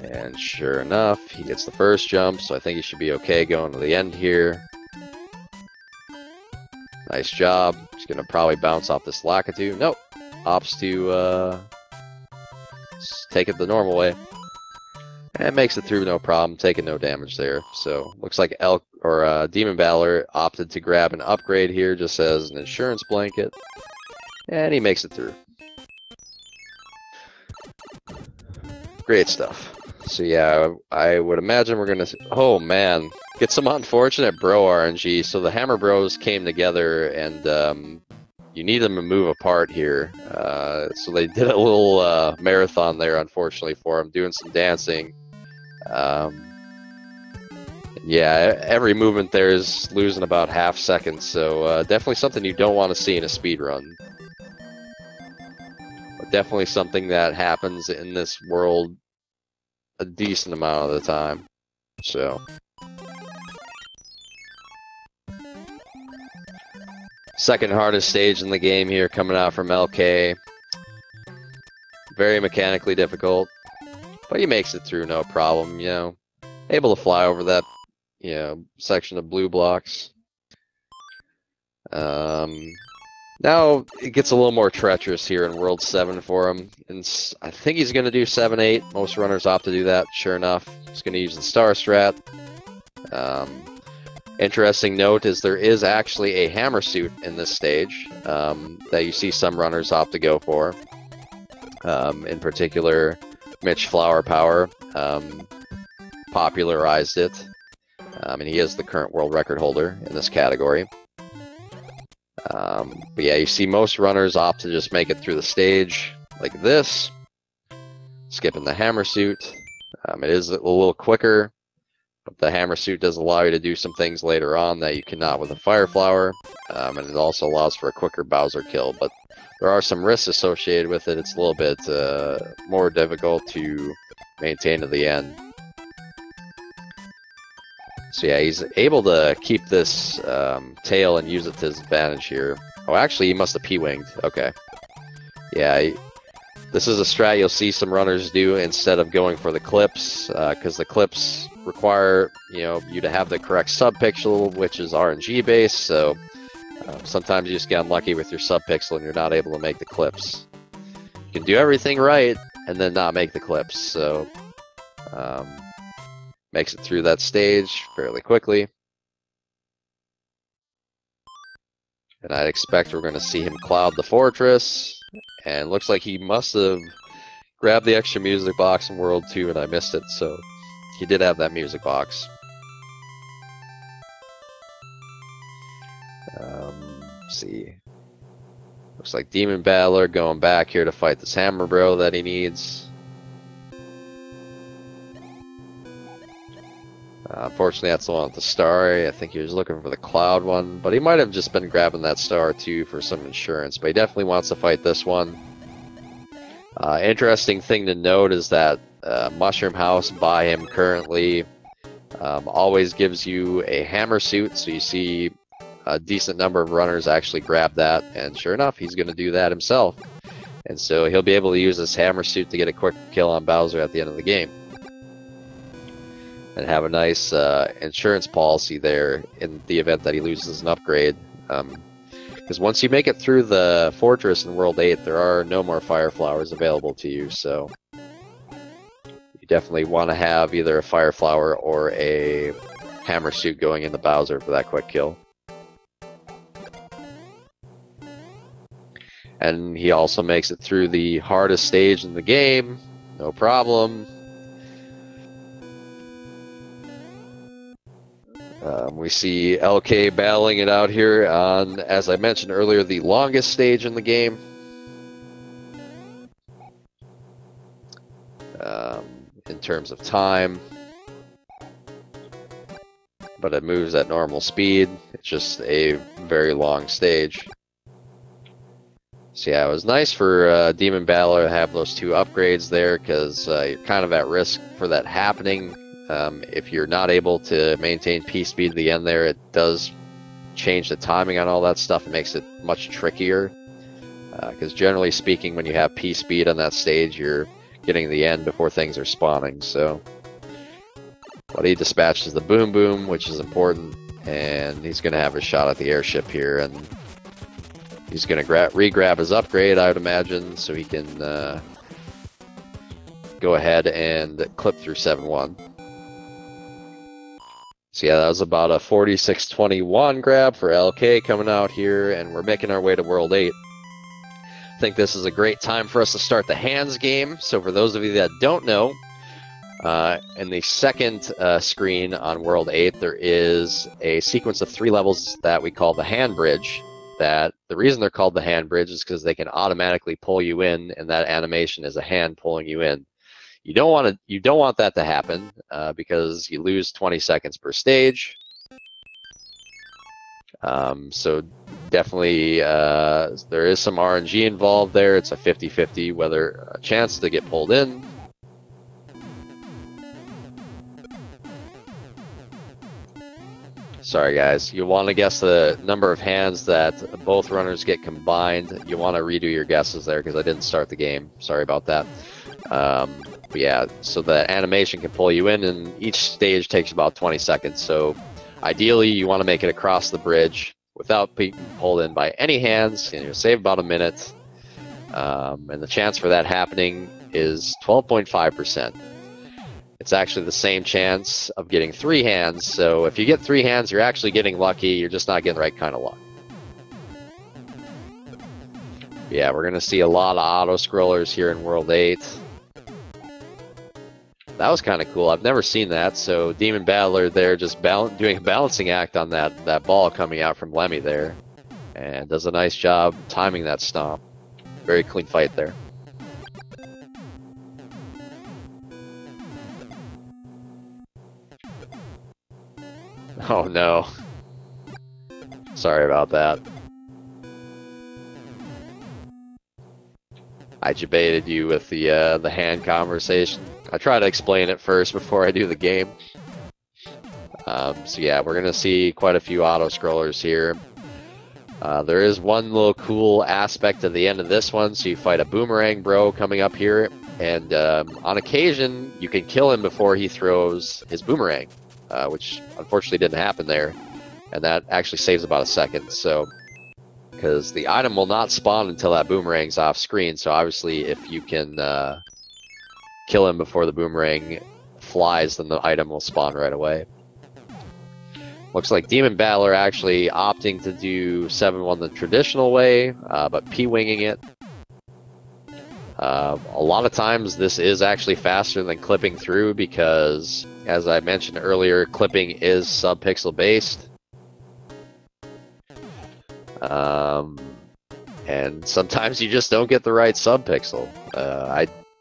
And sure enough, he gets the first jump, so I think he should be okay going to the end here. Nice job. He's going to probably bounce off this Lakitu. Nope. Opts to take it the normal way. And makes it through no problem, taking no damage there. So, looks like DemonBattler opted to grab an upgrade here just as an insurance blanket. And he makes it through. Great stuff. So yeah, I would imagine we're gonna... Oh man, get some unfortunate bro RNG. So the Hammer Bros came together and you need them to move apart here. So they did a little marathon there, unfortunately for him, doing some dancing. Yeah, every movement there is losing about half seconds, so definitely something you don't want to see in a speed run. But definitely something that happens in this world a decent amount of the time. So second hardest stage in the game here coming out from LK. Very mechanically difficult, but he makes it through no problem, you know. Able to fly over that, you know, section of blue blocks. Now it gets a little more treacherous here in World 7 for him. And I think he's going to do 7-8. Most runners opt to do that, sure enough. He's going to use the star strat. Interesting note is there is actually a hammer suit in this stage that you see some runners opt to go for. In particular, Mitch Flower Power popularized it. And he is the current world record holder in this category. But yeah, you see most runners opt to just make it through the stage like this, skipping the hammer suit. It is a little quicker, but the hammer suit does allow you to do some things later on that you cannot with a fire flower, and it also allows for a quicker Bowser kill, but there are some risks associated with it. It's a little bit more difficult to maintain to the end. So yeah, he's able to keep this tail and use it to his advantage here. Oh, actually, he must have P-winged. Okay. Yeah, this is a strat you'll see some runners do instead of going for the clips, because the clips require, you know, you to have the correct subpixel, which is RNG based. So sometimes you just get unlucky with your subpixel and you're not able to make the clips. You can do everything right and then not make the clips. So makes it through that stage fairly quickly. And I'd expect we're going to see him cloud the fortress. And looks like he must have grabbed the extra music box in World 2 and I missed it. So he did have that music box. Let's see. Looks like DemonBattler going back here to fight this Hammer Bro that he needs. Unfortunately, that's the one with the star. I think he was looking for the cloud one, but he might have just been grabbing that star too for some insurance, but he definitely wants to fight this one. Interesting thing to note is that Mushroom House by him currently always gives you a hammer suit, so you see a decent number of runners actually grab that, and sure enough, he's going to do that himself. And so he'll be able to use his hammer suit to get a quick kill on Bowser at the end of the game. And have a nice insurance policy there in the event that he loses an upgrade. Because once you make it through the fortress in World 8, there are no more fire flowers available to you, so you definitely want to have either a fire flower or a hammer suit going into Bowser for that quick kill. And he also makes it through the hardest stage in the game, no problem. We see LK battling it out here on, as I mentioned earlier, the longest stage in the game. In terms of time. But it moves at normal speed. It's just a very long stage. So yeah, it was nice for DemonBattler to have those 2 upgrades there, because you're kind of at risk for that happening. If you're not able to maintain P speed at the end there, it does change the timing on all that stuff. It makes it much trickier. Because generally speaking, when you have P speed on that stage, you're getting the end before things are spawning. So, but he dispatches the Boom Boom, which is important, and he's going to have a shot at the airship here, and he's going to re-grab his upgrade, I would imagine, so he can go ahead and clip through 7-1. So yeah, that was about a 46-21 grab for LK coming out here, and we're making our way to World 8. I think this is a great time for us to start the hands game. So for those of you that don't know, in the second screen on World 8, there is a sequence of 3 levels that we call the hand bridge. That the reason they're called the hand bridge is because they can automatically pull you in, and that animation is a hand pulling you in. You don't want that to happen because you lose 20 seconds per stage. So definitely there is some RNG involved there. It's a 50-50 whether a chance to get pulled in. Sorry guys, you want to guess the number of hands that both runners get combined. You want to redo your guesses there because I didn't start the game. Sorry about that. But yeah, so the animation can pull you in, and each stage takes about 20 seconds. So ideally, you want to make it across the bridge without being pulled in by any hands, and you'll save about a minute. And the chance for that happening is 12.5%. It's actually the same chance of getting 3 hands. So if you get 3 hands, you're actually getting lucky. You're just not getting the right kind of luck. Yeah, we're going to see a lot of auto-scrollers here in World 8. That was kind of cool. I've never seen that. So DemonBattler there just doing a balancing act on that ball coming out from Lemmy there. And does a nice job timing that stomp. Very clean fight there. Oh no. Sorry about that. I debated you with the hand conversation. I try to explain it first before I do the game. So yeah, we're gonna see quite a few auto-scrollers here. There is one little cool aspect at the end of this one. So you fight a boomerang bro coming up here, and on occasion you can kill him before he throws his boomerang, which unfortunately didn't happen there, and that actually saves about a second. So because the item will not spawn until that boomerang's off screen, so obviously if you can kill him before the boomerang flies, then the item will spawn right away. Looks like DemonBattler actually opting to do 7-1 the traditional way, but P-winging it. A lot of times this is actually faster than clipping through because, as I mentioned earlier, clipping is sub-pixel based. And sometimes you just don't get the right sub-pixel.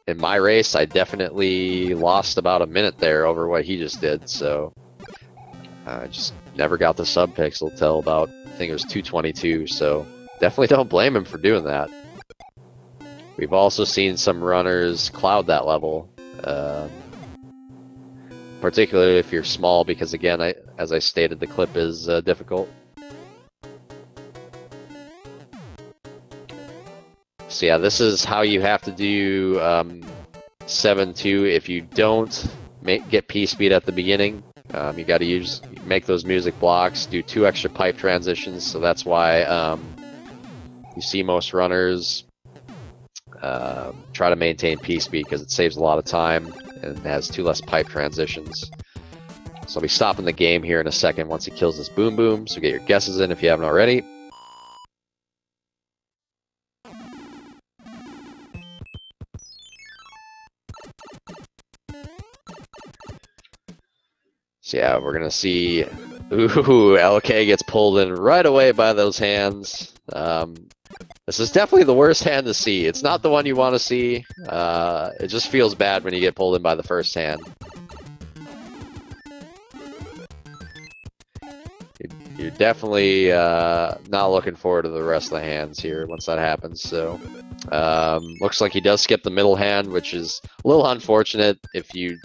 In my race, I definitely lost about a minute there over what he just did, so I just never got the sub-pixel till about, I think it was 222, so definitely don't blame him for doing that. We've also seen some runners cloud that level, particularly if you're small, because again, as I stated, the clip is difficult. So yeah, this is how you have to do 7-2. If you don't get P-speed at the beginning, you got to make those music blocks, do 2 extra pipe transitions. So that's why you see most runners try to maintain P-speed, because it saves a lot of time and has 2 less pipe transitions. So I'll be stopping the game here in a second once he kills this Boom Boom. So get your guesses in if you haven't already. So yeah, we're gonna see. Ooh, LK gets pulled in right away by those hands. This is definitely the worst hand to see. It's not the one you want to see. It just feels bad when you get pulled in by the first hand. You're definitely not looking forward to the rest of the hands here once that happens. So looks like he does skip the middle hand, which is a little unfortunate. If you'd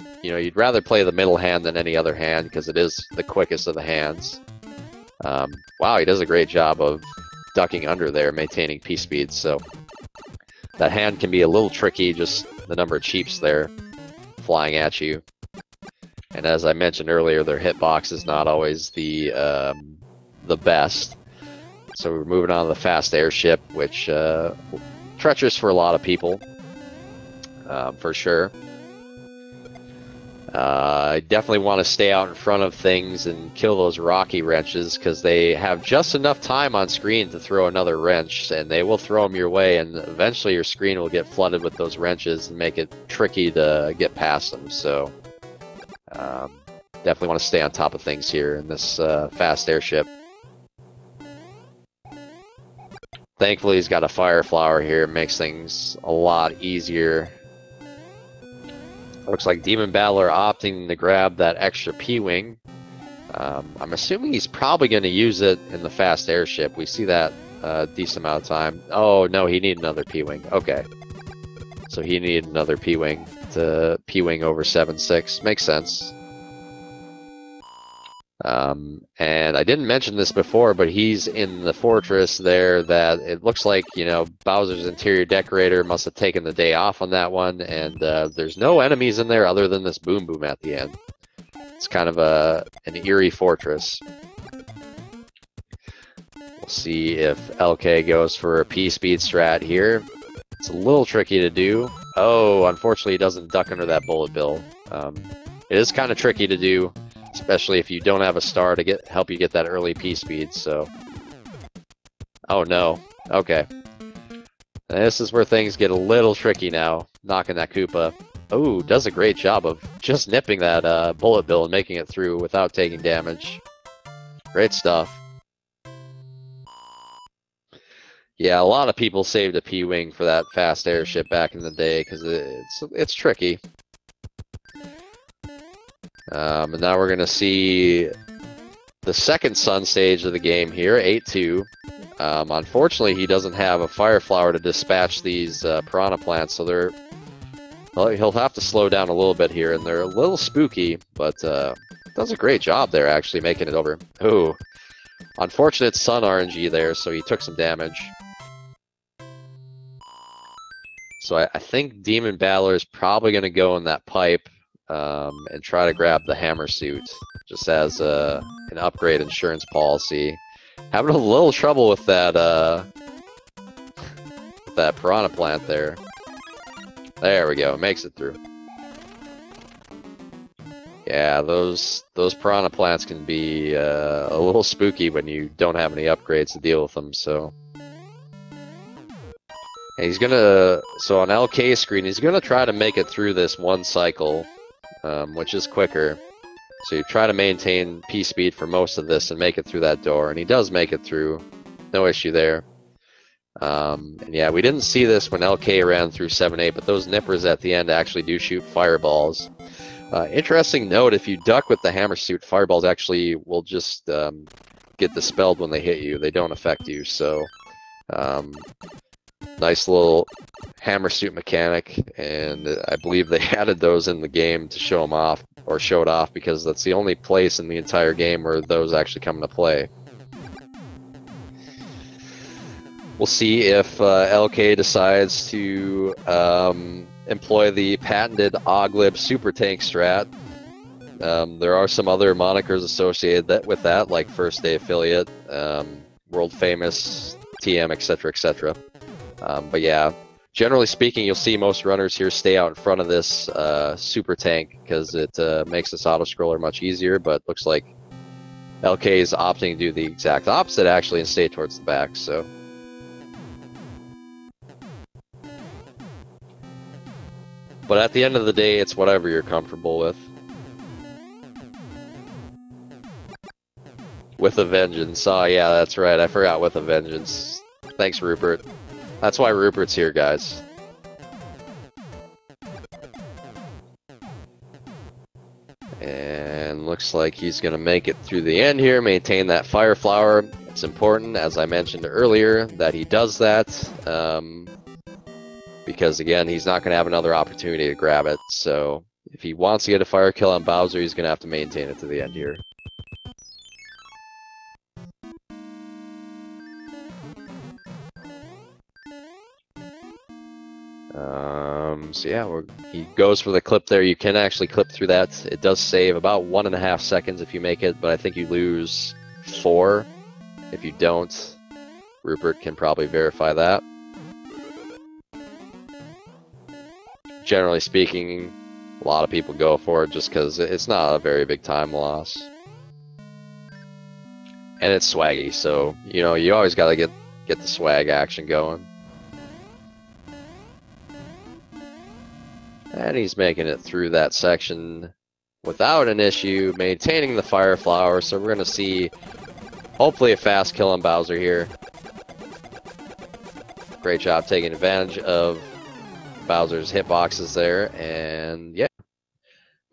rather play the middle hand than any other hand, because it is the quickest of the hands. Wow, he does a great job of ducking under there, maintaining P-speed. So that hand can be a little tricky, just the number of cheeps there flying at you. And as I mentioned earlier, their hitbox is not always the best. So we're moving on to the fast airship, which treacherous for a lot of people, for sure. I definitely want to stay out in front of things and kill those rocky wrenches, because they have just enough time on screen to throw another wrench, and they will throw them your way, and eventually your screen will get flooded with those wrenches and make it tricky to get past them. So definitely want to stay on top of things here in this fast airship. Thankfully, he's got a fire flower here. It makes things a lot easier. Looks like DemonBattler opting to grab that extra P-Wing. I'm assuming he's probably going to use it in the fast airship. We see that a decent amount of time. Oh, no, he needed another P-Wing. Okay. So he needed another P-Wing to P-Wing over 7.6. Makes sense. And I didn't mention this before, but he's in the fortress there that it looks like, Bowser's interior decorator must have taken the day off on that one, and there's no enemies in there other than this Boom Boom at the end. It's kind of an eerie fortress. We'll see if LK goes for a P-speed strat here. It's a little tricky to do. Oh, unfortunately he doesn't duck under that bullet bill. It is kind of tricky to do, especially if you don't have a star to help you get that early P-speed, so... Oh no. Okay. This is where things get a little tricky now, knocking that Koopa. Oh, does a great job of just nipping that bullet bill and making it through without taking damage. Great stuff. Yeah, a lot of people saved a P-Wing for that fast airship back in the day, because it's tricky. And now we're going to see the second sun stage of the game here, 8-2. Unfortunately, he doesn't have a fire flower to dispatch these piranha plants, so he'll have to slow down a little bit here, and they're a little spooky, but does a great job there, actually, making it over. Ooh, unfortunate sun RNG there, so he took some damage. So I think DemonBattler is probably going to go in that pipe and try to grab the hammer suit, just as an upgrade insurance policy. Having a little trouble with that piranha plant there. There we go, makes it through. Yeah, those piranha plants can be a little spooky when you don't have any upgrades to deal with them, so... And he's gonna... So on LK's screen, he's gonna try to make it through this one cycle, which is quicker. So you try to maintain P-speed for most of this and make it through that door, and he does make it through. No issue there. And yeah, we didn't see this when LK ran through 7-8, but those nippers at the end actually do shoot fireballs. Interesting note, if you duck with the hammer suit, fireballs actually will just get dispelled when they hit you. They don't affect you, so... nice little hammer suit mechanic, and I believe they added those in the game to show them off, or show it off, because that's the only place in the entire game where those actually come into play. We'll see if LK decides to employ the patented Oglib super tank strat. There are some other monikers associated with that, like First Day Affiliate, World Famous, TM, etc., etc. But yeah, generally speaking, you'll see most runners here stay out in front of this super tank because it makes this auto scroller much easier. But looks like LK is opting to do the exact opposite actually and stay towards the back. So. But at the end of the day, it's whatever you're comfortable with. With a vengeance. Oh yeah, that's right. I forgot with a vengeance. Thanks, Rupert. That's why Rupert's here, guys. And looks like he's going to make it through the end here, maintain that fire flower. It's important, as I mentioned earlier, that he does that. Because again, he's not going to have another opportunity to grab it. So if he wants to get a fire kill on Bowser, he's going to have to maintain it to the end here. So yeah, he goes for the clip there. You can actually clip through that. It does save about 1.5 seconds if you make it, but I think you lose 4 if you don't. Rupert can probably verify that. Generally speaking, a lot of people go for it just because it's not a very big time loss. And it's swaggy, so you know you always got to get the swag action going. And he's making it through that section without an issue, maintaining the fire flower. So we're going to see hopefully a fast kill on Bowser here. Great job taking advantage of Bowser's hitboxes there, and yeah,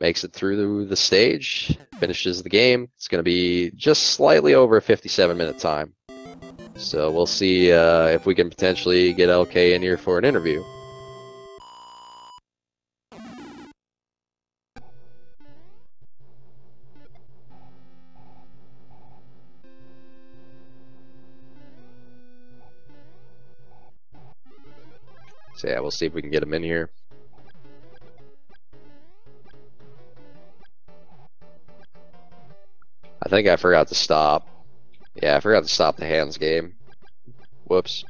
makes it through the stage, finishes the game. It's going to be just slightly over a 57-minute time. So we'll see if we can potentially get LK in here for an interview. So yeah, we'll see if we can get him in here. I think I forgot to stop. Yeah, I forgot to stop the hands game. Whoops.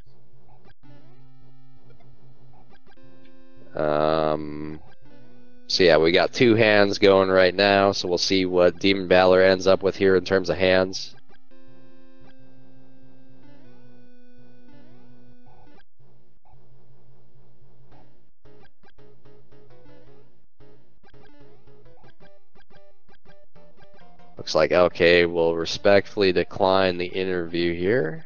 So yeah, we got 2 hands going right now, so we'll see what DemonBattler ends up with here in terms of hands. Looks like LK will respectfully decline the interview here.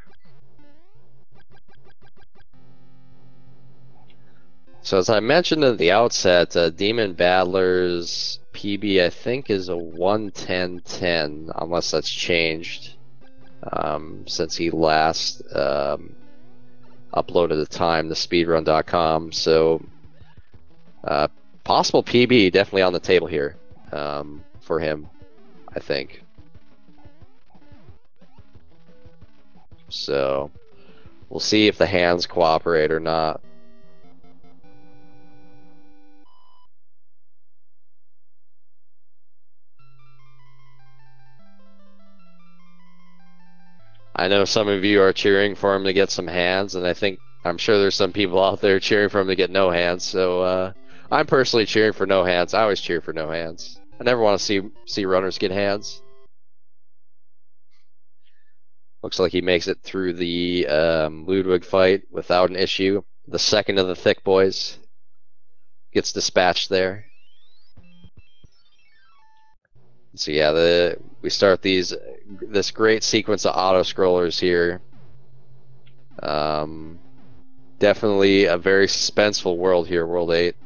So as I mentioned at the outset, DemonBattler's PB I think is a 1:10:10, unless that's changed since he last uploaded the time to speedrun.com. So possible PB definitely on the table here for him, I think. So we'll see if the hands cooperate or not. I know some of you are cheering for him to get some hands, and I'm sure there's some people out there cheering for him to get no hands. So I'm personally cheering for no hands. I always cheer for no hands. I never want to see runners get hands. Looks like he makes it through the Ludwig fight without an issue. The second of the thick boys gets dispatched there. So yeah, we start this great sequence of auto scrollers here. Definitely a very suspenseful world here, World 8.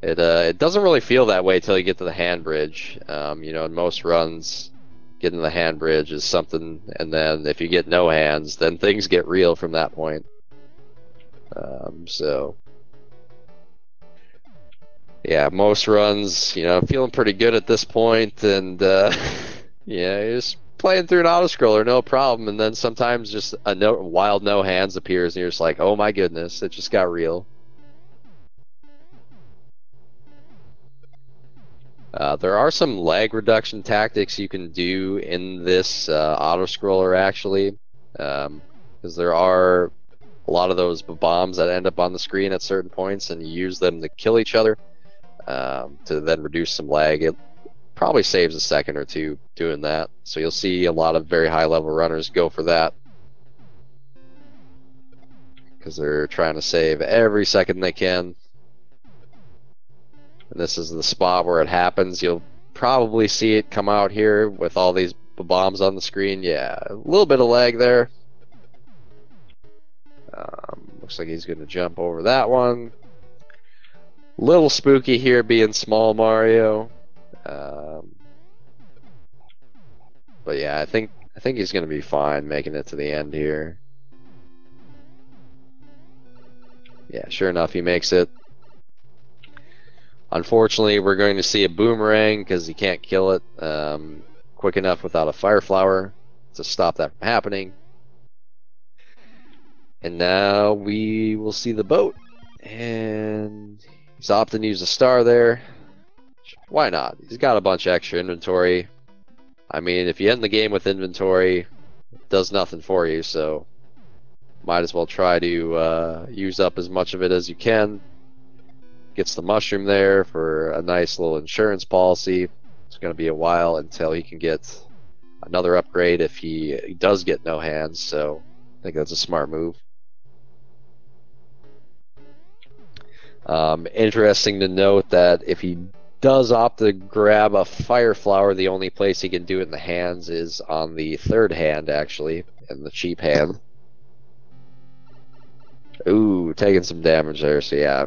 It doesn't really feel that way till you get to the hand bridge. You know, in most runs, getting the hand bridge is something, and then if you get no hands, then things get real from that point. So yeah, most runs, you know, feeling pretty good at this point, and yeah, just playing through an auto-scroller, no problem, and then sometimes just a wild no hands appears, and you're just like, oh my goodness, it just got real. There are some lag reduction tactics you can do in this auto-scroller, actually, because there are a lot of those bombs that end up on the screen at certain points, and you use them to kill each other to then reduce some lag. It probably saves a second or two doing that, so you'll see a lot of very high-level runners go for that because they're trying to save every second they can. And this is the spot where it happens. You'll probably see it come out here with all these bombs on the screen. Yeah, a little bit of lag there. Looks like he's going to jump over that one. Little spooky here being small Mario. But yeah, I think he's going to be fine making it to the end here. Yeah, sure enough, he makes it. Unfortunately, we're going to see a boomerang because he can't kill it quick enough without a fire flower to stop that from happening. And now we will see the boat. And he's opting to use a star there. Why not? He's got a bunch of extra inventory. I mean, if you end the game with inventory, it does nothing for you, so might as well try to use up as much of it as you can. Gets the mushroom there for a nice little insurance policy. It's going to be a while until he can get another upgrade if he does get no hands, so I think that's a smart move. Interesting to note that if he does opt to grab a fire flower, the only place he can do it in the hands is on the third hand, actually, in the cheap hand. Ooh, taking some damage there, so yeah.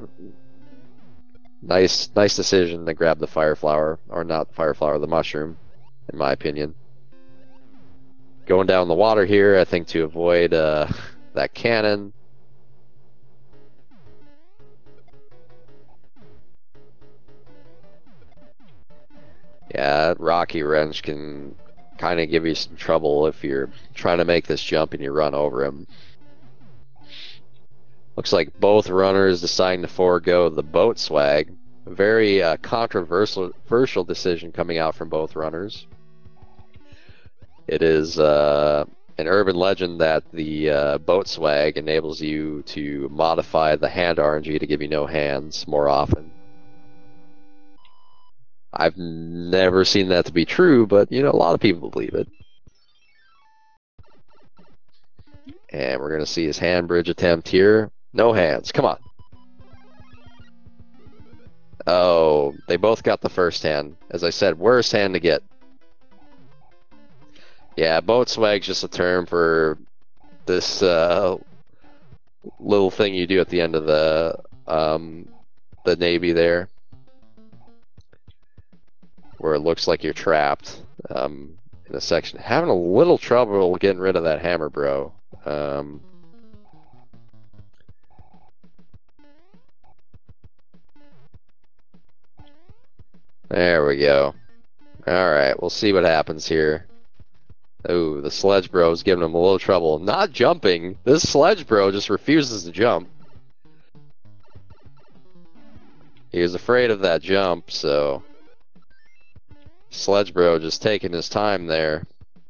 Nice decision to grab the fire flower, or not the fire flower, the mushroom, in my opinion. Going down the water here, I think, to avoid that cannon. Yeah, that rocky wrench can kind of give you some trouble if you're trying to make this jump and you run over him. Looks like both runners deciding to forego the boat swag. A very controversial decision coming out from both runners. It is an urban legend that the boat swag enables you to modify the hand RNG to give you no hands more often. I've never seen that to be true, but you know, a lot of people believe it. And we're going to see his hand bridge attempt here. No hands. Come on. Oh, they both got the first hand. As I said, worst hand to get. Yeah, boat swag's just a term for this little thing you do at the end of the Navy there, where it looks like you're trapped in a section. Having a little trouble getting rid of that hammer, bro. There we go. Alright, we'll see what happens here. Oh, the sledge bro is giving him a little trouble. Not jumping. This sledge bro just refuses to jump. He was afraid of that jump, so sledge bro just taking his time there.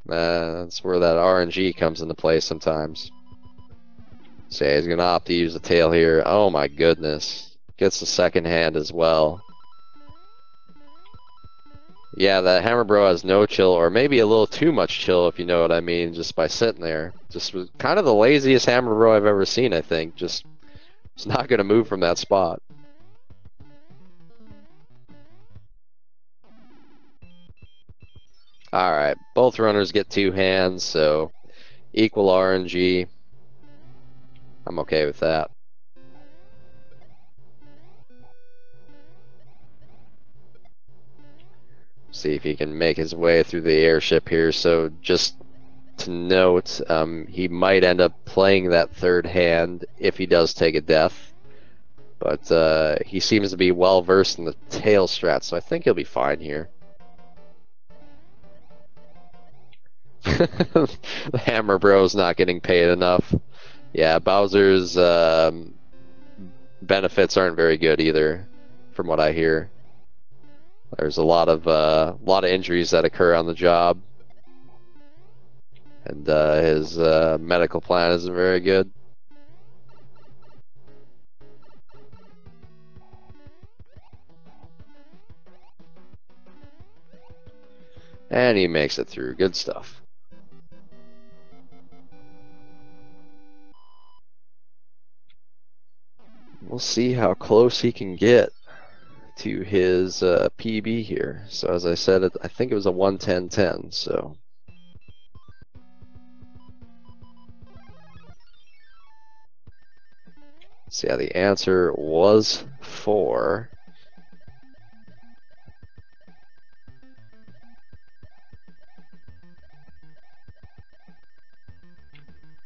That's where that RNG comes into play sometimes. So yeah, he's gonna opt to use the tail here. Oh my goodness. Gets the second hand as well. Yeah, that hammer bro has no chill, or maybe a little too much chill, if you know what I mean, just by sitting there. Just was kind of the laziest hammer bro I've ever seen, I think. Just, it's not going to move from that spot. Alright, both runners get two hands, so equal RNG. I'm okay with that. See if he can make his way through the airship here. So just to note, he might end up playing that third hand if he does take a death. But he seems to be well versed in the tail strat, so I think he'll be fine here. The Hammer Bro's not getting paid enough. Yeah, Bowser's benefits aren't very good either, from what I hear. There's a lot of injuries that occur on the job, and his medical plan isn't very good. And he makes it through. Good stuff. We'll see how close he can get to his PB here. So as I said, I think it was a 1:10:10. So yeah, the answer was 4.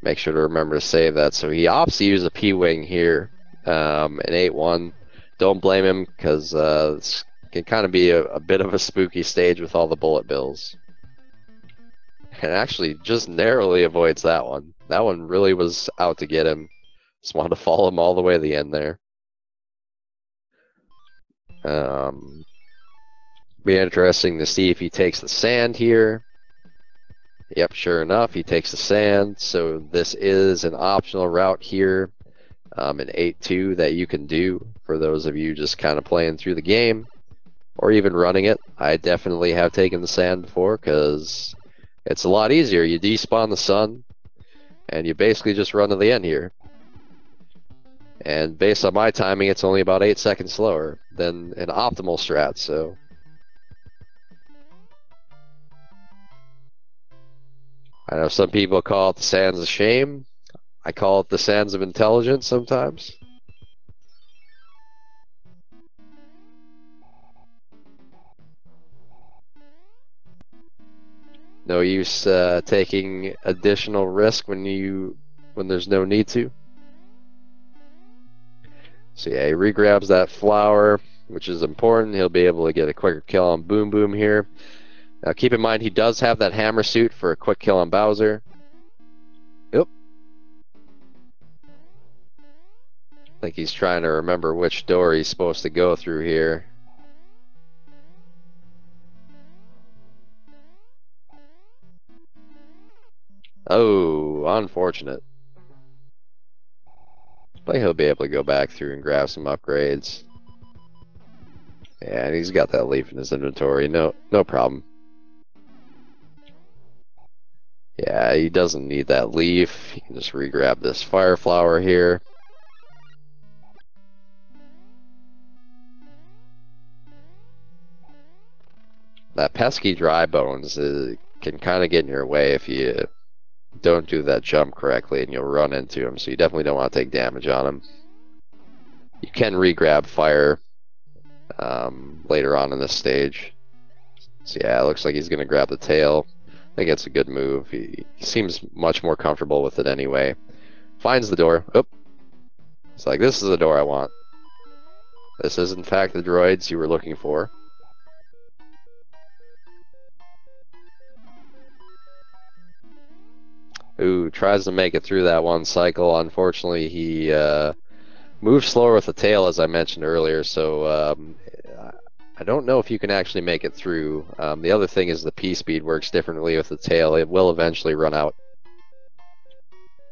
Make sure to remember to save that. So he opts to use a P-Wing here, an 8-1. Don't blame him, because this can kind of be a bit of a spooky stage with all the bullet bills. And actually just narrowly avoids that one. That one really was out to get him. Just wanted to follow him all the way to the end there. Be interesting to see if he takes the sand here. Yep, sure enough, he takes the sand. So this is an optional route here, an 8-2 that you can do for those of you just kind of playing through the game or even running it. I definitely have taken the sand before because it's a lot easier. You despawn the sun and you basically just run to the end here. And based on my timing, it's only about 8 seconds slower than an optimal strat, so. I know some people call it the sands of shame. I call it the sands of intelligence sometimes. No use taking additional risk when there's no need to. So yeah, he regrabs that flower, which is important. He'll be able to get a quicker kill on Boom Boom here. Now keep in mind he does have that hammer suit for a quick kill on Bowser. Yep. I think he's trying to remember which door he's supposed to go through here. Oh, unfortunate. But he'll be able to go back through and grab some upgrades. Yeah, and he's got that leaf in his inventory. No problem. Yeah, he doesn't need that leaf. He can just re-grab this fire flower here. That pesky dry bones can kind of get in your way if you don't do that jump correctly, and you'll run into him. So you definitely don't want to take damage on him. You can re-grab fire later on in this stage. So yeah, it looks like he's going to grab the tail. I think it's a good move. He seems much more comfortable with it anyway. Finds the door. Oop. It's like, this is the door I want. This is in fact the droids you were looking for. Ooh, tries to make it through that one cycle. Unfortunately, he moves slower with the tail, as I mentioned earlier, so I don't know if you can actually make it through. The other thing is the P-speed works differently with the tail. It will eventually run out.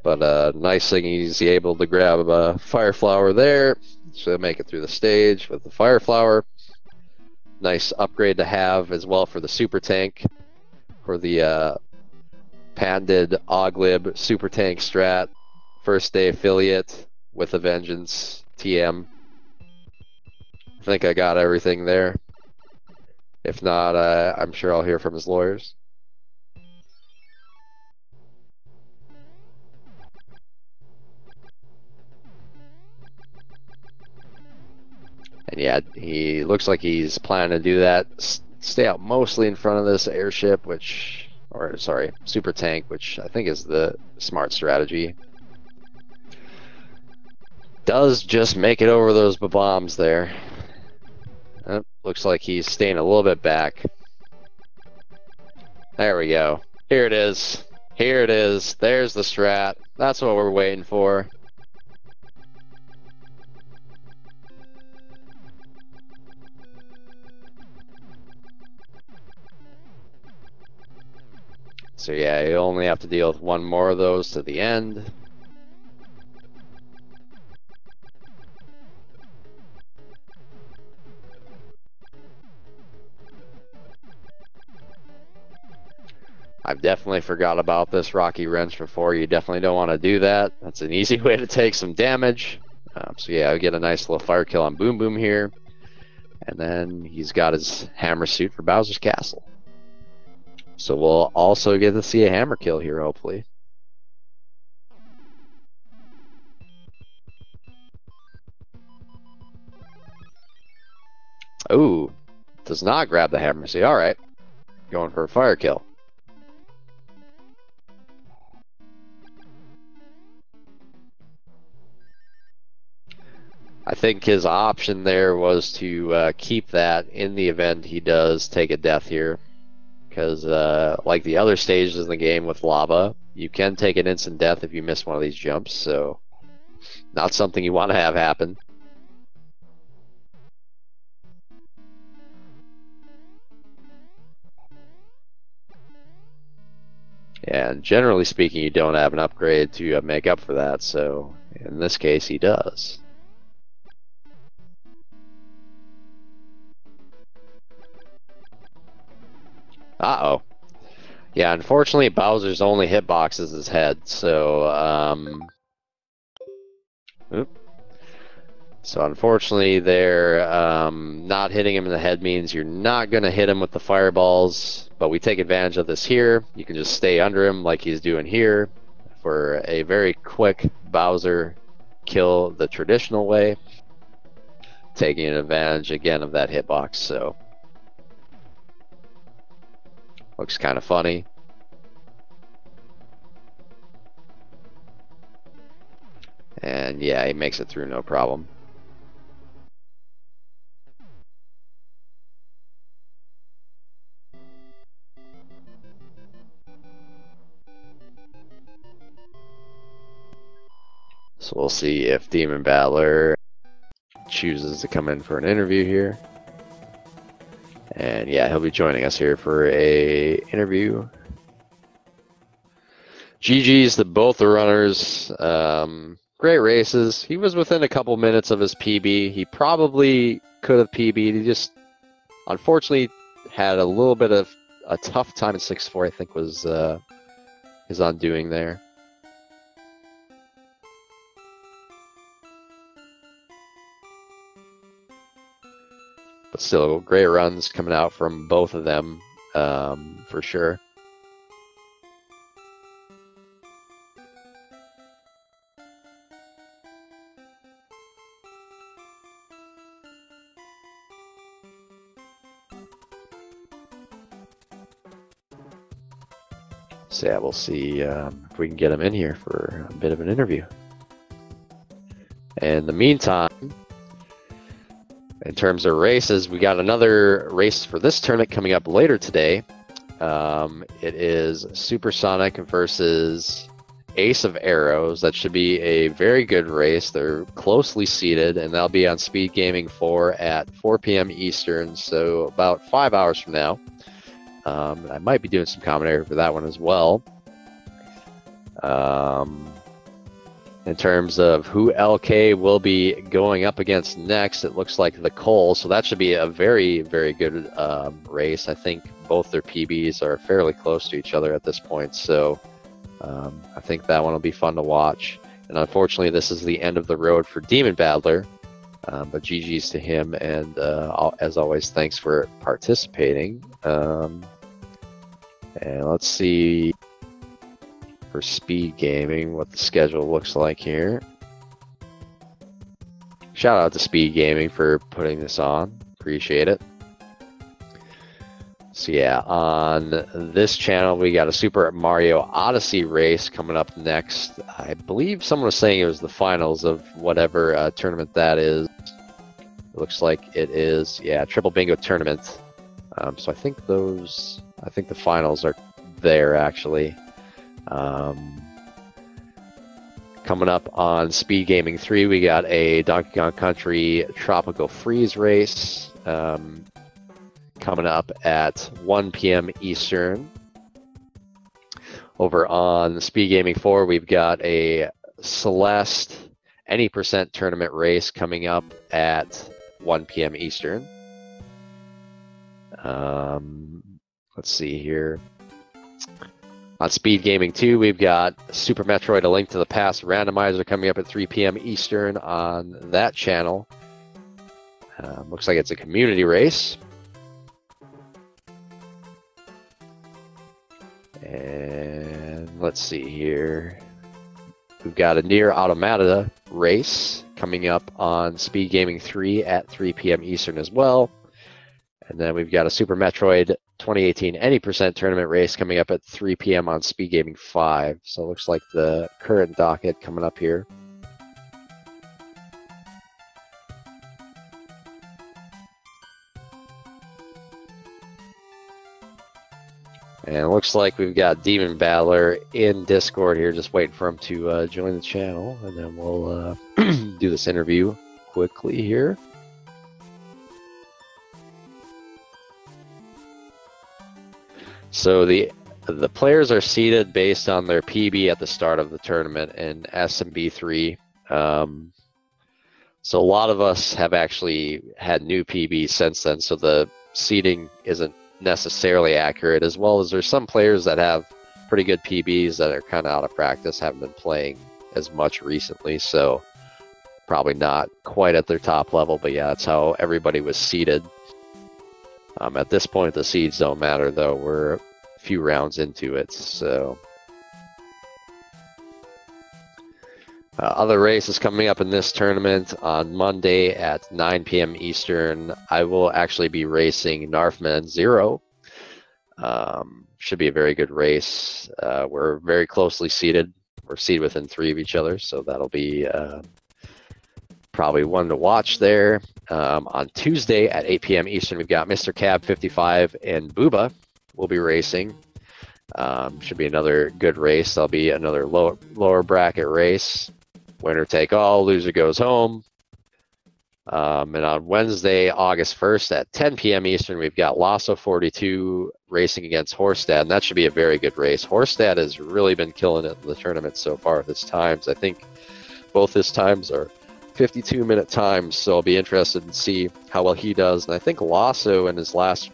But nice thing he's able to grab a fire flower there, so make it through the stage with the fire flower. Nice upgrade to have as well for the super tank, for the patented Oglib super tank strat. First day affiliate with a vengeance, TM. I think I got everything there. If not, I'm sure I'll hear from his lawyers. And yeah, he looks like he's planning to do that. Stay out mostly in front of this airship, super tank, which I think is the smart strategy. Does just make it over those bombs there. Looks like he's staying a little bit back. There we go. Here it is. Here it is. There's the strat. That's what we're waiting for. So yeah, you only have to deal with one more of those to the end. I've definitely forgot about this Rocky Wrench before. You definitely don't want to do that. That's an easy way to take some damage. So yeah, I get a nice little fire kill on Boom Boom here. And then he's got his hammer suit for Bowser's Castle. So we'll also get to see a hammer kill here, hopefully. Ooh, does not grab the hammer suit. All right, going for a fire kill. I think his option there was to keep that in the event he does take a death here. Because like the other stages in the game with lava, you can take an instant death if you miss one of these jumps, so not something you want to have happen. And generally speaking, you don't have an upgrade to make up for that, so in this case he does. Uh-oh. Yeah, unfortunately, Bowser's only hitbox is his head, so, So unfortunately, they're not hitting him in the head means you're not going to hit him with the fireballs, but we take advantage of this here. You can just stay under him like he's doing here for a very quick Bowser kill the traditional way, taking advantage again of that hitbox, so looks kind of funny. And yeah, he makes it through no problem. So we'll see if DemonBattler chooses to come in for an interview here. And yeah, he'll be joining us here for a interview. GG's to both the runners. Great races. He was within a couple minutes of his PB. He probably could have PB'd. He just unfortunately had a little bit of a tough time in 6-4, I think was his undoing there. But still, great runs coming out from both of them, for sure. So yeah, we'll see if we can get him in here for a bit of an interview. In the meantime, in terms of races, we got another race for this tournament coming up later today. It is Supersonic versus Ace of Arrows. That should be a very good race. They're closely seated, and that'll be on Speed Gaming 4 at 4 p.m. Eastern, so about 5 hours from now. I might be doing some commentary for that one as well. In terms of who LK will be going up against next, it looks like the Cole, so that should be a very, very good race. I think both their PBs are fairly close to each other at this point, so I think that one will be fun to watch. And unfortunately, this is the end of the road for DemonBattler, but GG's to him, and as always, thanks for participating. And let's see for Speed Gaming what the schedule looks like here. Shout out to Speed Gaming for putting this on. Appreciate it. So yeah, on this channel we got a Super Mario Odyssey race coming up next. I believe someone was saying it was the finals of whatever tournament that is. It looks like it is, yeah, Triple Bingo Tournament. So I think the finals are there, actually. Coming up on Speed Gaming 3, we got a Donkey Kong Country Tropical Freeze race coming up at 1 p.m. Eastern. Over on Speed Gaming 4, we've got a Celeste Any Percent tournament race coming up at 1 p.m. Eastern. Let's see here. On Speed Gaming 2, we've got Super Metroid A Link to the Past randomizer coming up at 3 p.m. Eastern on that channel. Looks like it's a community race. And let's see here. We've got a Nier Automata race coming up on Speed Gaming 3 at 3 p.m. Eastern as well. And then we've got a Super Metroid 2018 Any Percent tournament race coming up at 3 p.m. on Speed Gaming 5. So it looks like the current docket coming up here. And it looks like we've got DemonBattler in Discord here, just waiting for him to join the channel. And then we'll do this interview quickly here. So the players are seeded based on their PB at the start of the tournament in SMB3. So a lot of us have actually had new PBs since then, so the seeding isn't necessarily accurate, as well as there's some players that have pretty good PBs that are kind of out of practice, haven't been playing as much recently, so probably not quite at their top level, but yeah, that's how everybody was seeded. At this point, the seeds don't matter, though. We're a few rounds into it, so. Other races coming up in this tournament on Monday at 9 p.m. Eastern. I will actually be racing Narfman Zero. Should be a very good race. We're very closely seated. We're seated within 3 of each other, so that'll be probably one to watch there. On Tuesday at 8 p.m. Eastern, we've got Mr. Cab 55 and Booba will be racing. Should be another good race. That'll be another lower bracket race. Winner take all, loser goes home. And on Wednesday, August 1st at 10 p.m. Eastern, we've got Lasso 42 racing against Horstad, and that should be a very good race. Horstad has really been killing it in the tournament so far with his times. I think both his times are 52-minute times, so I'll be interested to see how well he does. And I think Lasso in his last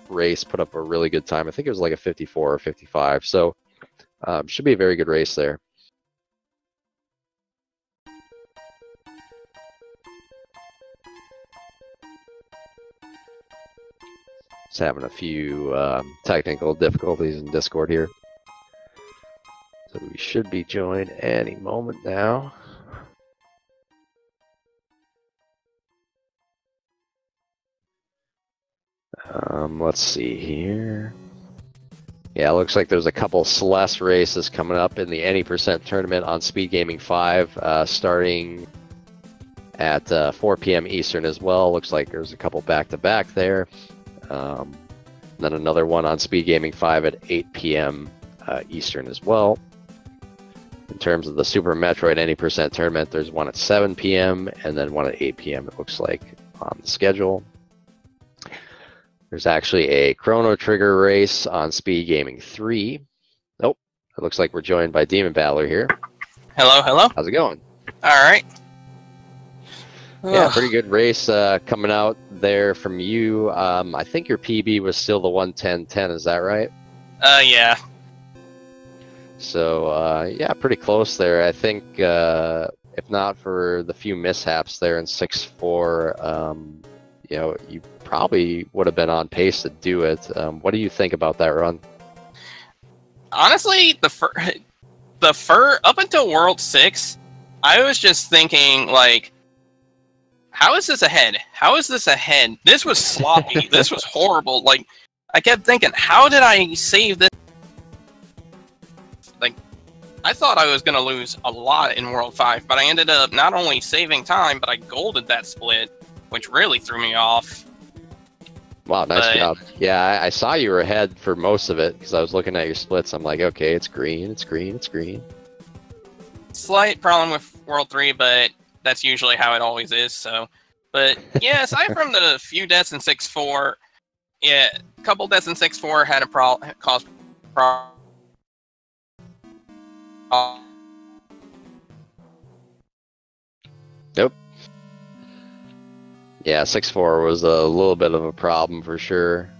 race put up a really good time. I think it was like a 54 or 55, so should be a very good race there. Just having a few technical difficulties in Discord here. So we should be joined any moment now. Let's see here. Yeah, it looks like there's a couple Celeste races coming up in the Any Percent tournament on Speed Gaming 5, starting at 4 p.m. Eastern as well. Looks like there's a couple back-to-back there. Then another one on Speed Gaming 5 at 8 p.m. Eastern as well. In terms of the Super Metroid Any Percent tournament, there's one at 7 p.m. and then one at 8 p.m. it looks like on the schedule. There's actually a Chrono Trigger race on Speed Gaming 3. Nope. It looks like we're joined by DemonBattler here. Hello, hello. How's it going? All right. Yeah, pretty good race coming out there from you. I think your PB was still the 1:10:10, is that right? Yeah. So, yeah, pretty close there. I think, if not for the few mishaps there in 6-4, you know, you probably would have been on pace to do it. What do you think about that run? Honestly, up until World 6, I was just thinking, like, how is this ahead? How is this ahead? This was sloppy. This was horrible. Like, I kept thinking, how did I save this? Like, I thought I was going to lose a lot in World 5, but I ended up not only saving time, but I golded that split, which really threw me off. Wow, nice But job. Yeah, I saw you were ahead for most of it because I was looking at your splits. I'm like, okay, it's green, it's green, it's green. slight problem with World 3, but that's usually how it always is. So, but yeah, aside from the few deaths in 6-4, yeah, a couple deaths in 6-4 had a caused problem. Nope. Yeah, 6-4 was a little bit of a problem for sure.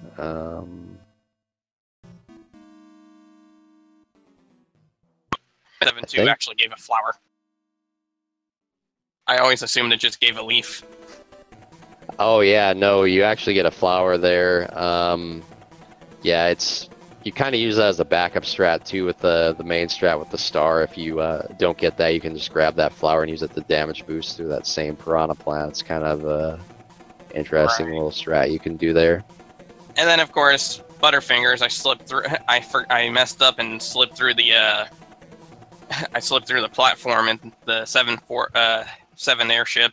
7-2 actually gave a flower. I always assumed it just gave a leaf. Oh yeah, no, you actually get a flower there. Yeah, you kind of use that as a backup strat too with the main strat with the star. If you don't get that, you can just grab that flower and use it to damage boost through that same piranha plant. It's kind of a interesting little strat you can do there. And then of course Butterfingers, I slipped through. I messed up and slipped through the I slipped through the platform in the 7 airship.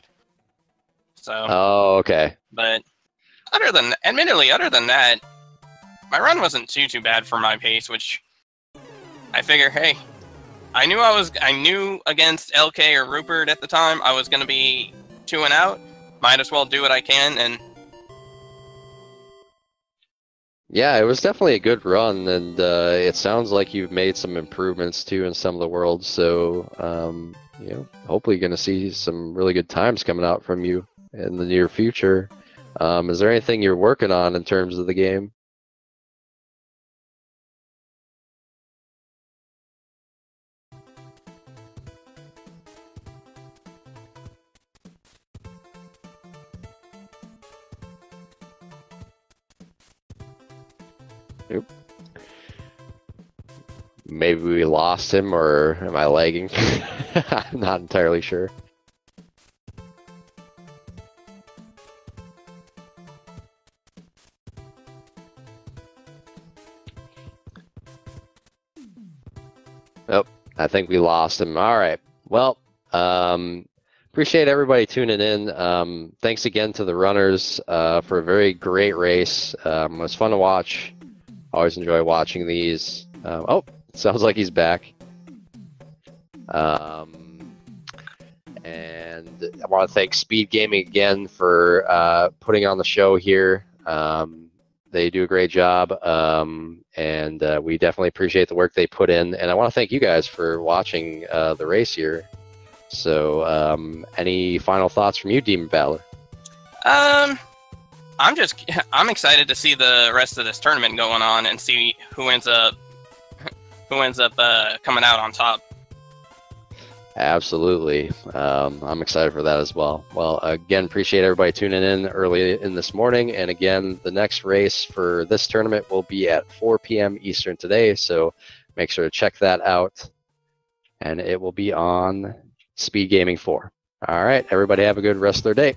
So. Oh, okay. But admittedly, other than that, my run wasn't too bad for my pace, which I figure, hey, I knew against LK or Rupert at the time I was going to be 2 and out. Might as well do what I can, and yeah, it was definitely a good run, and it sounds like you've made some improvements too in some of the worlds. So, you know, hopefully, you're going to see some really good times coming out from you in the near future. Is there anything you're working on in terms of the game? Nope. Maybe we lost him, or am I lagging? I'm not entirely sure. Oh, I think we lost him. All right. Well, appreciate everybody tuning in. Thanks again to the runners for a very great race. It was fun to watch. Always enjoy watching these. Oh, sounds like he's back. And I want to thank Speed Gaming again for putting on the show here. They do a great job, and we definitely appreciate the work they put in. And I want to thank you guys for watching the race here. So, any final thoughts from you, Demonbattler? I'm excited to see the rest of this tournament going on and see who ends up coming out on top. Absolutely. I'm excited for that as well. Well, again, appreciate everybody tuning in early in this morning. And again, the next race for this tournament will be at 4 p.m. Eastern today. So make sure to check that out. And it will be on Speed Gaming 4. All right, everybody have a good rest of their day.